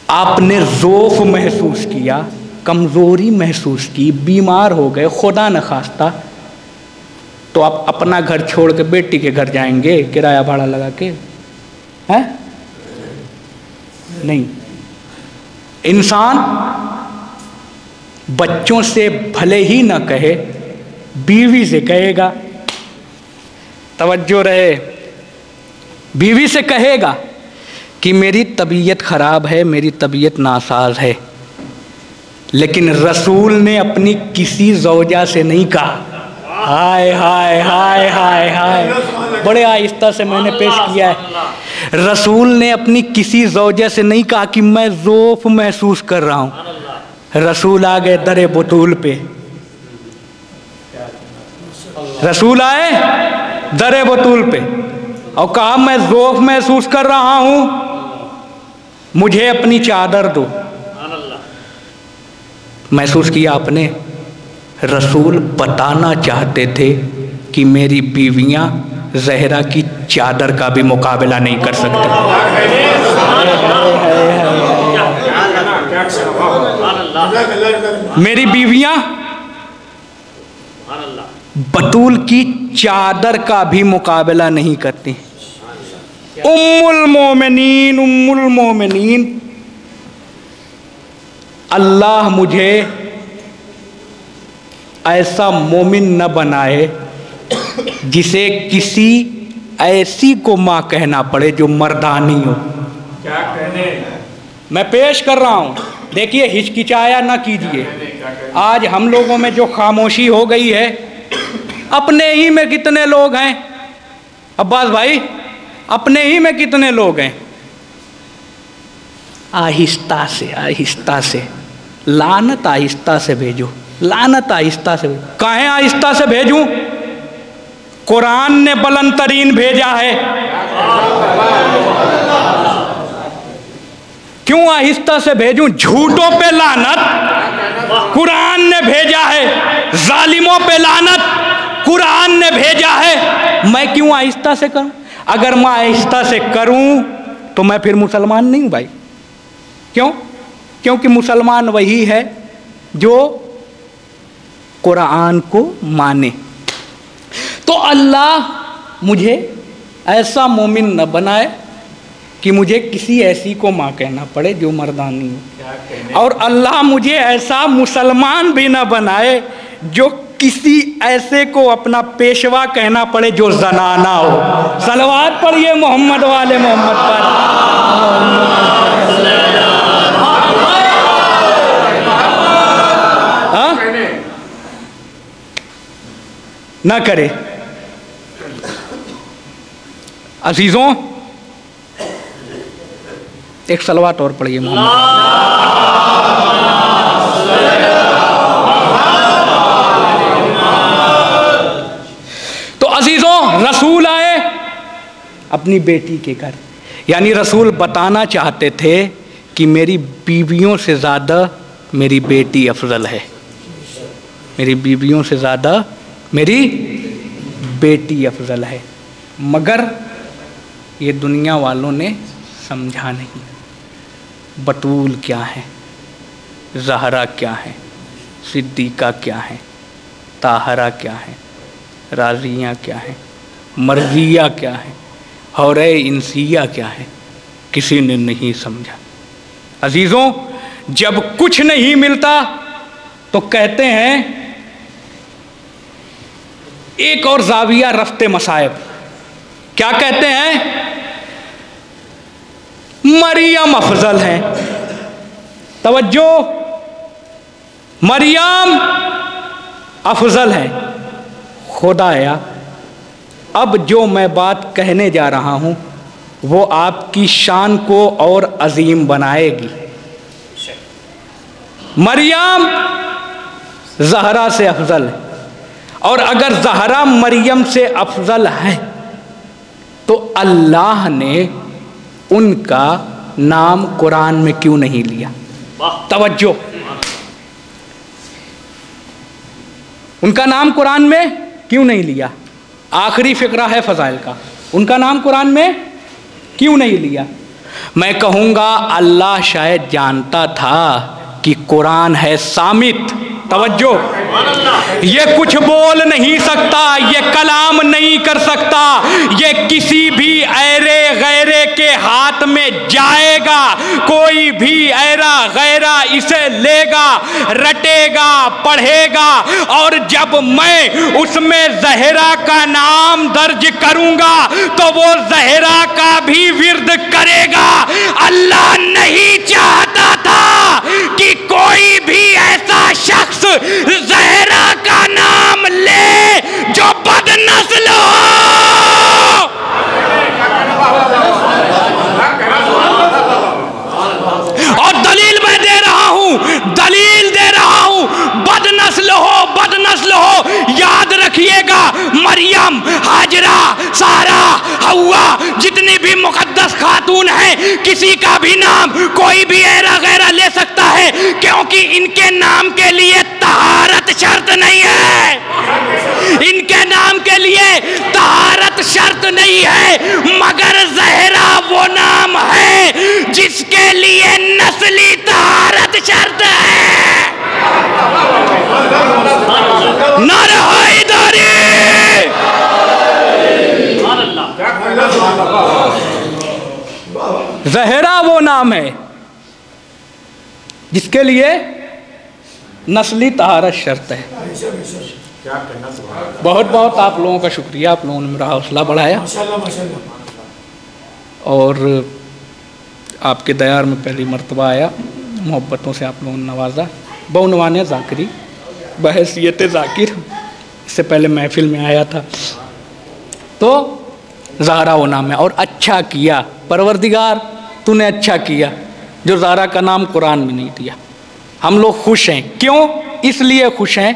आपने रौब महसूस किया, कमज़ोरी महसूस की, बीमार हो गए खुदा न खास्ता, तो आप अपना घर छोड़ के बेटी के घर जाएंगे किराया भाड़ा लगा के? हैं? नहीं। इंसान बच्चों से भले ही ना कहे, बीवी से कहेगा। तवज्जो रहे, बीवी से कहेगा कि मेरी तबीयत ख़राब है, मेरी तबीयत नासाज है। लेकिन रसूल ने अपनी किसी ज़ौजा से नहीं कहा, हाय हाय हाय हाय हाय, बड़े आहिस्ता से मैंने पेश किया है। रसूल ने अपनी किसी ज़ौजा से नहीं कहा कि मैं ज़ौफ़ महसूस कर रहा हूँ। रसूल आ गए दरे बतूल पे, रसूल आए दरे बतूल पे और कहा मैं ज़ौफ़ महसूस कर रहा हूँ, मुझे अपनी चादर दो। महसूस किया आपने? रसूल बताना चाहते थे कि मेरी बीवियां ज़हरा की चादर का भी मुकाबला नहीं कर सकती। मेरी बीवियां बतूल की चादर का भी मुकाबला नहीं करती। उम्मुल मोमिनीन, अल्लाह मुझे ऐसा मोमिन न बनाए जिसे किसी ऐसी को माँ कहना पड़े जो मर्दानी हो। क्या कहने, मैं पेश कर रहा हूँ, देखिए हिचकिचाया ना कीजिए। आज हम लोगों में जो खामोशी हो गई है, अपने ही में कितने लोग हैं अब्बास भाई, अपने ही में कितने लोग हैं। आहिस्ता से आहिस्ता से, लानत आहिस्ता से भेजो, लानत आहिस्ता से। काहे आहिस्ता से भेजूं? कुरान ने बुलंद तरीन भेजा है। क्यों आहिस्ता से भेजूं? झूठों पे लानत कुरान ने भेजा है, जालिमों पे लानत कुरान ने भेजा है। मैं क्यों आहिस्ता से करूं? अगर मैं आहिस्ता से करूं तो मैं फिर मुसलमान नहीं हूं भाई। क्यों? क्योंकि मुसलमान वही है जो कुरान को माने। तो अल्लाह मुझे ऐसा मोमिन न बनाए कि मुझे किसी ऐसी को माँ कहना पड़े जो मर्दानी हो, और अल्लाह मुझे ऐसा मुसलमान भी न बनाए जो किसी ऐसे को अपना पेशवा कहना पड़े जो जनाना हो। सलवात पढ़िए मोहम्मद वाले मोहम्मद पर। ना करे। अजीजों, एक सलवात और पढ़िए मोहम्मद। तो अजीजों, रसूल आए अपनी बेटी के घर, यानी रसूल बताना चाहते थे कि मेरी बीवियों से ज़्यादा मेरी बेटी अफजल है, मेरी बीवियों से ज़्यादा मेरी बेटी अफजल है। मगर ये दुनिया वालों ने समझा नहीं। बतूल क्या है, ज़हरा क्या है, सिद्दीक़ा क्या है, ताहरा क्या है, राज़िया क्या है, मर्ज़िया क्या है, हौरे इंसिया क्या है, किसी ने नहीं समझा। अजीज़ों, जब कुछ नहीं मिलता तो कहते हैं एक और ज़ाविया रफ्ते मसायब। क्या कहते हैं? मरियम अफजल है। तवज्जो, मरियम अफजल है। खुदाया, अब जो मैं बात कहने जा रहा हूं वो आपकी शान को और अजीम बनाएगी। मरियम ज़हरा से अफजल है, और अगर ज़हरा मरियम से अफजल है तो अल्लाह ने उनका नाम कुरान में क्यों नहीं लिया? तवज्जो, उनका नाम कुरान में क्यों नहीं लिया? आखिरी फ़िक्रा है फ़ज़ाइल का, उनका नाम कुरान में क्यों नहीं लिया? मैं कहूँगा अल्लाह शायद जानता था कि कुरान है सामित। तवज्जो, ये कुछ बोल नहीं सकता, ये कलाम नहीं कर सकता, ये किसी भी ऐरे गैरे के हाथ में जाएगा। कोई भी ऐरा गैरा इसे लेगा, रटेगा, पढ़ेगा, और जब मैं उसमें ज़हरा का नाम दर्ज करूंगा तो वो ज़हरा का भी विर्द करेगा। अल्लाह नहीं चाहता था कि कोई भी ऐसा शख्स ज़हरा का नाम ले रखिएगा, मरियम, हाजरा, सारा, हव्वा, जितनी भी मुकद्दस खातून हैं, किसी का भी नाम कोई भी ऐरा गैरा ले सकता है, क्योंकि इनके नाम के लिए तहारत शर्त नहीं है। इनके नाम के लिए तहारत शर्त नहीं है, मगर ज़हरा वो नाम है जिसके लिए नस्ली तहारत शर्त है। नारे हैदरी। ज़हरा वो नाम है जिसके लिए नस्ली तहारत शर्त है। बहुत बहुत आप लोगों का शुक्रिया, आप लोगों ने मेरा हौसला बढ़ाया और आपके दयार में पहली मर्तबा आया, मोहब्बतों से आप लोगों ने नवाजा। बहुनवाने ज़ाकिरी बहैसियत ज़ाकिर, इससे पहले महफिल में आया था, तो ज़हरा वो नाम है। और अच्छा किया परवरदिगार, तूने अच्छा किया जो ज़हरा का नाम कुरान में नहीं दिया। हम लोग खुश हैं। क्यों? इसलिए खुश हैं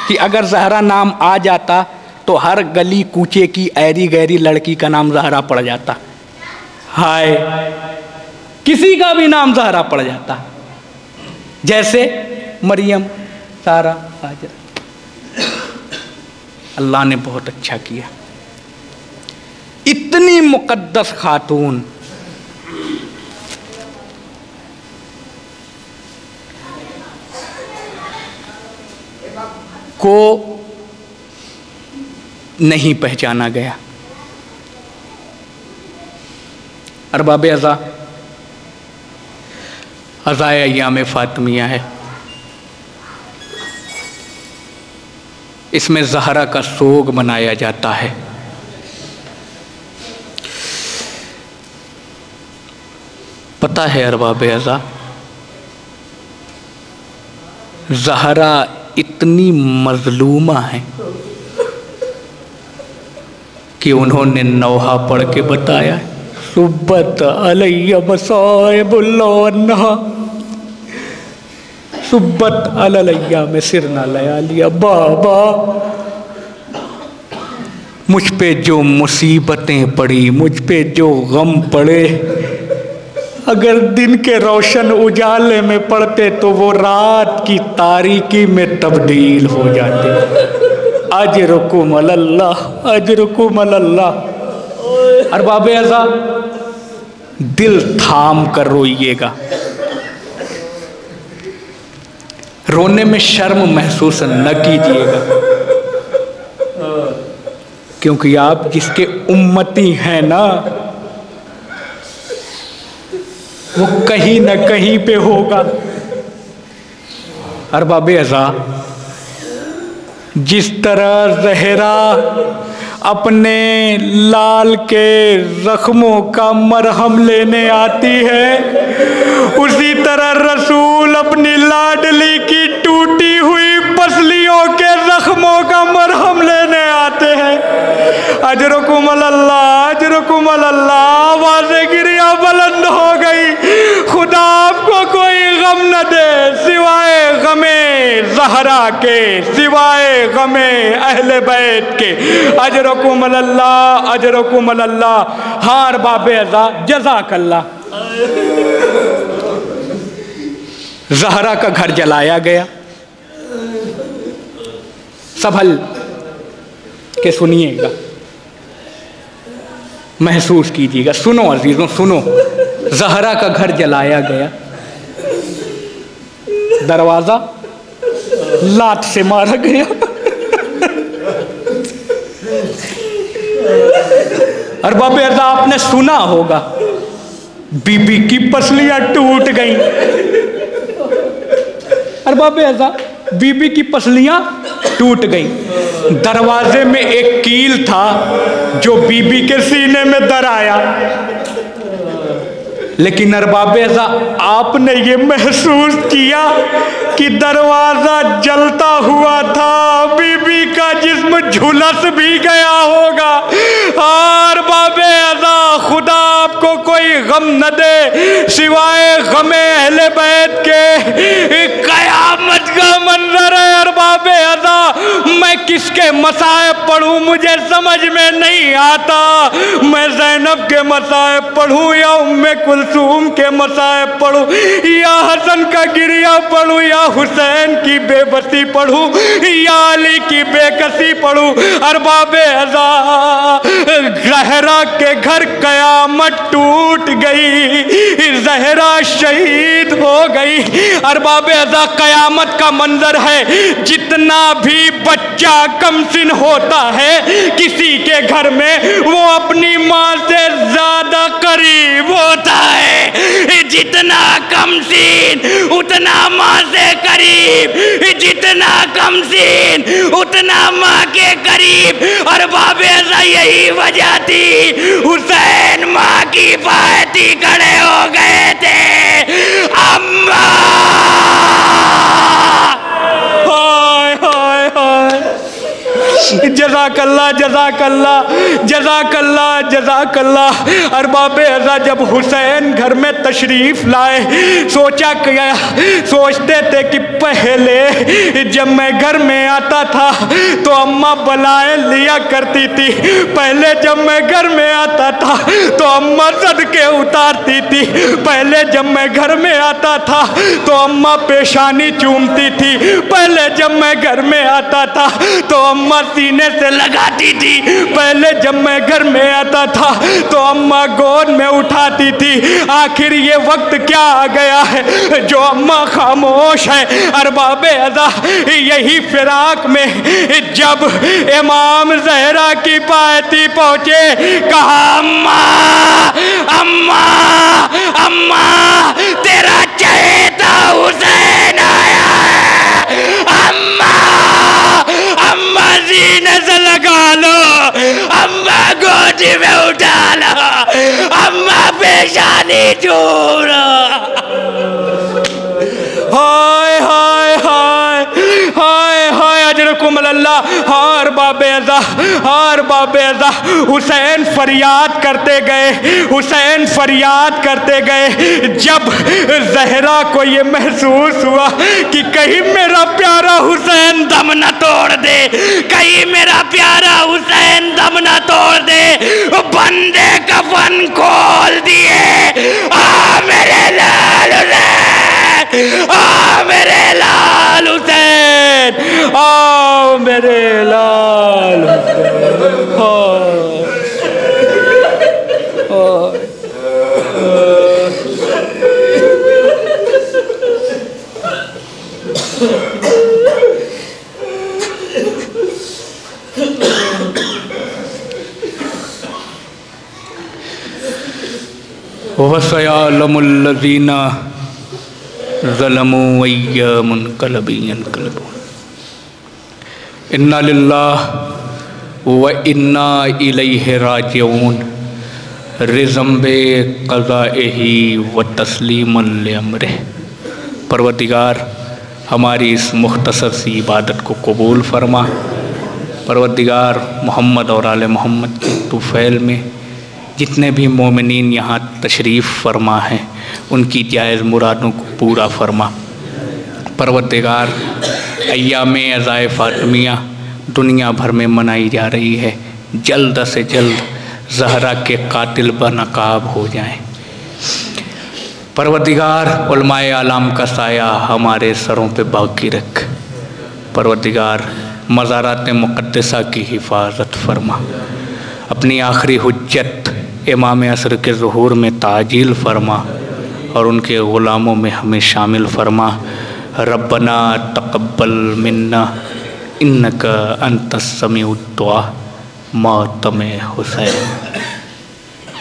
कि अगर ज़हरा नाम आ जाता तो हर गली कूचे की ऐरी गैरी लड़की का नाम ज़हरा पड़ जाता। हाय, किसी का भी नाम ज़हरा पड़ जाता, जैसे मरियम, सारा, हाजरा। अल्लाह ने बहुत अच्छा किया। इतनी मुकद्दस खातून को नहीं पहचाना गया। अरबाब अज़ा, अज़ाए अय्याम फ़ातिमिया है, इसमें ज़हरा का सोग मनाया जाता है। पता है अरबाब अज़ा, ज़हरा इतनी मज़लूमा है कि उन्होंने नौहा पढ़ के बताया, सुब्बत अलैया मसाइबुल्लाह, सुब्बत अलैया में सिरना लया लिया। बाबा, मुझ पे जो मुसीबतें पड़ी, मुझ पे जो गम पड़े, अगर दिन के रोशन उजाले में पड़ते तो वो रात की तारीकी में तब्दील हो जाते। अजरुकुम अल्लाह, अजरुकुम अल्लाह। अरबाब अज़ा, दिल थाम कर रोइएगा। रोने में शर्म महसूस न कीजिएगा, क्योंकि आप जिसके उम्मती हैं ना, वो कहीं न कहीं पे होगा। अरबाब अज़ा, जिस तरह ज़हरा अपने लाल के ज़ख्मों का मरहम लेने आती है, उसी तरह रसूल अपनी लाडली की टूटी हुई पसलियों के ज़ख्मों का मरहम लेने आते हैं। अजरुकुम अल्लाह, अजरुकुम अल्लाह। आवाज़ें गिरिया बुलंद हो गई। खुदा आपको कोई गम न दे सिवाय गमे ज़हरा के, सिवाय गमे अहले बैत के। अजरुकुम अल्लाह, अजरुकुम अल्लाह। हाँ अरबाब अज़ा, जज़ाकल्लाह। ज़हरा का घर जलाया गया। संभल के सुनिएगा, महसूस कीजिएगा। सुनो अजीजों, सुनो। ज़हरा का घर जलाया गया, दरवाज़ा लात से मारा गया। अरबाब अज़ा, आपने सुना होगा बीबी की पसलियां टूट गई। अरबाब अज़ा, बीबी की पसलियां टूट गई। दरवाजे में एक कील था जो बीबी के सीने में दर आया, लेकिन अरबाब अज़ा, आपने ये महसूस किया कि दरवाजा जलता हुआ था, बीबी का जिस्म झुलस भी गया होगा। अरबाब अज़ा, खुदा आपको कोई गम न दे सिवाय गमे अहले बैत के। कयामत का मंजर है अरबाब अज़ा मैं किसके मसाइब पढ़ूँ मुझे समझ में नहीं आता। मैं ज़ैनब के मसाइब पढ़ूँ या उम्मे कुलसूम के मसाइब पढ़ूँ, या हसन का गिरिया पढ़ूँ, या हुसैन की बेबसी पढ़ूँ, या अली की बेकसी पढ़ूँ। अरबाब अज़ा ज़हरा के घर कयामत टूट गई, ज़हरा शहीद हो गई। अरबाब अज़ा कयामत का मंजर है, जितना भी बच्चा कमसिन होता है किसी के घर में वो अपनी माँ से ज्यादा करीब होता है। जितना कमसिन उतना माँ से करीब, जितना कमसिन उतना माँ के करीब। अरबाब अज़ा यही वजह थी हुसैन माँ की पायती खड़े हो गए थे। अम्मा जज़ाकल्लाह जज़ाकल्लाह जज़ाकल्लाह जज़ाकल्लाह। अरबाब अज़ा जब हुसैन घर में तशरीफ़ लाए सोचते थे कि पहले जब मैं घर में आता था तो अम्मा बलाएं लिया करती थी, पहले जब मैं घर में आता था तो अम्मा सदके उतारती थी, पहले जब मैं घर में आता था तो अम्मा पेशानी चूमती थी, पहले जब मैं घर में आता था तो अम्मा सीने से लगाती थी, पहले जब मैं घर में आता था तो अम्मा गोद में उठाती थी। आखिर ये वक्त क्या आ गया है जो अम्मा खामोश है। अरबाब अज़ा यही फिराक में जब इमाम ज़हरा की पायती पहुँचे कहा अम्मा अम्मा अम्मा तेरा चहेता हुसैन आया है। अम्मा अम्मा सीने से लगा लो, अम्मा गोदी में उठा लो, अम्मा पेशानी चूम लो। हाय हाय हाय हाय हाय अजरकुम अल्लाह। हाँ अरबाब अज़ा, हाँ अरबाब अज़ा हुसैन फरियाद करते गए, हुसैन फरियाद करते गए। जब ज़हरा को ये महसूस हुआ कि कहीं मेरा प्यारा हुसैन दम न तोड़ दे, कहीं मेरा प्यारा हुसैन दम न तोड़ दे, बंदे कफन खोल दिए। आ मेरे लाल हुसैन, आ मेरे लाल हुसैन, आ मेरे लाल हुसैन। वसयअलमुल्लज़ीना ज़लमू अय्या मुनक़लबिन यनक़लिबून। इन्ना लिल्लाहि व इन्ना इलैहि राजिऊन। रिज़म्बे क़ज़ाइही व तस्लीमन लिअम्रिही। परवरदिगार हमारी इस मुख्तसर सी इबादत को कबूल फरमा। परवरदिगार मोहम्मद और आले मोहम्मद की तुफ़ैल में जितने भी मोमिनीन यहाँ तशरीफ़ फरमा हैं उनकी जायज़ मुरादों को पूरा फरमा। परवरदिगार अय्यामे अज़ाए फ़ातिमिया दुनिया भर में मनाई जा रही है, जल्द से जल्द ज़हरा के कातिल बनकाब हो जाएं। परवरदिगार उलमाए आलाम का साया हमारे सरों पे बाकी रख। परवरदिगार मज़ारात मुक़द्दसा की हिफाजत फरमा। अपनी आखिरी हुज्जत इमाम असर के ज़ुहूर में ताजील फरमा और उनके ग़ुलामों में हमें शामिल फरमा। रब्बना तक़ब्बल मिन्ना इन्नका अंतस समीउद दुआ। मातम हुसैन।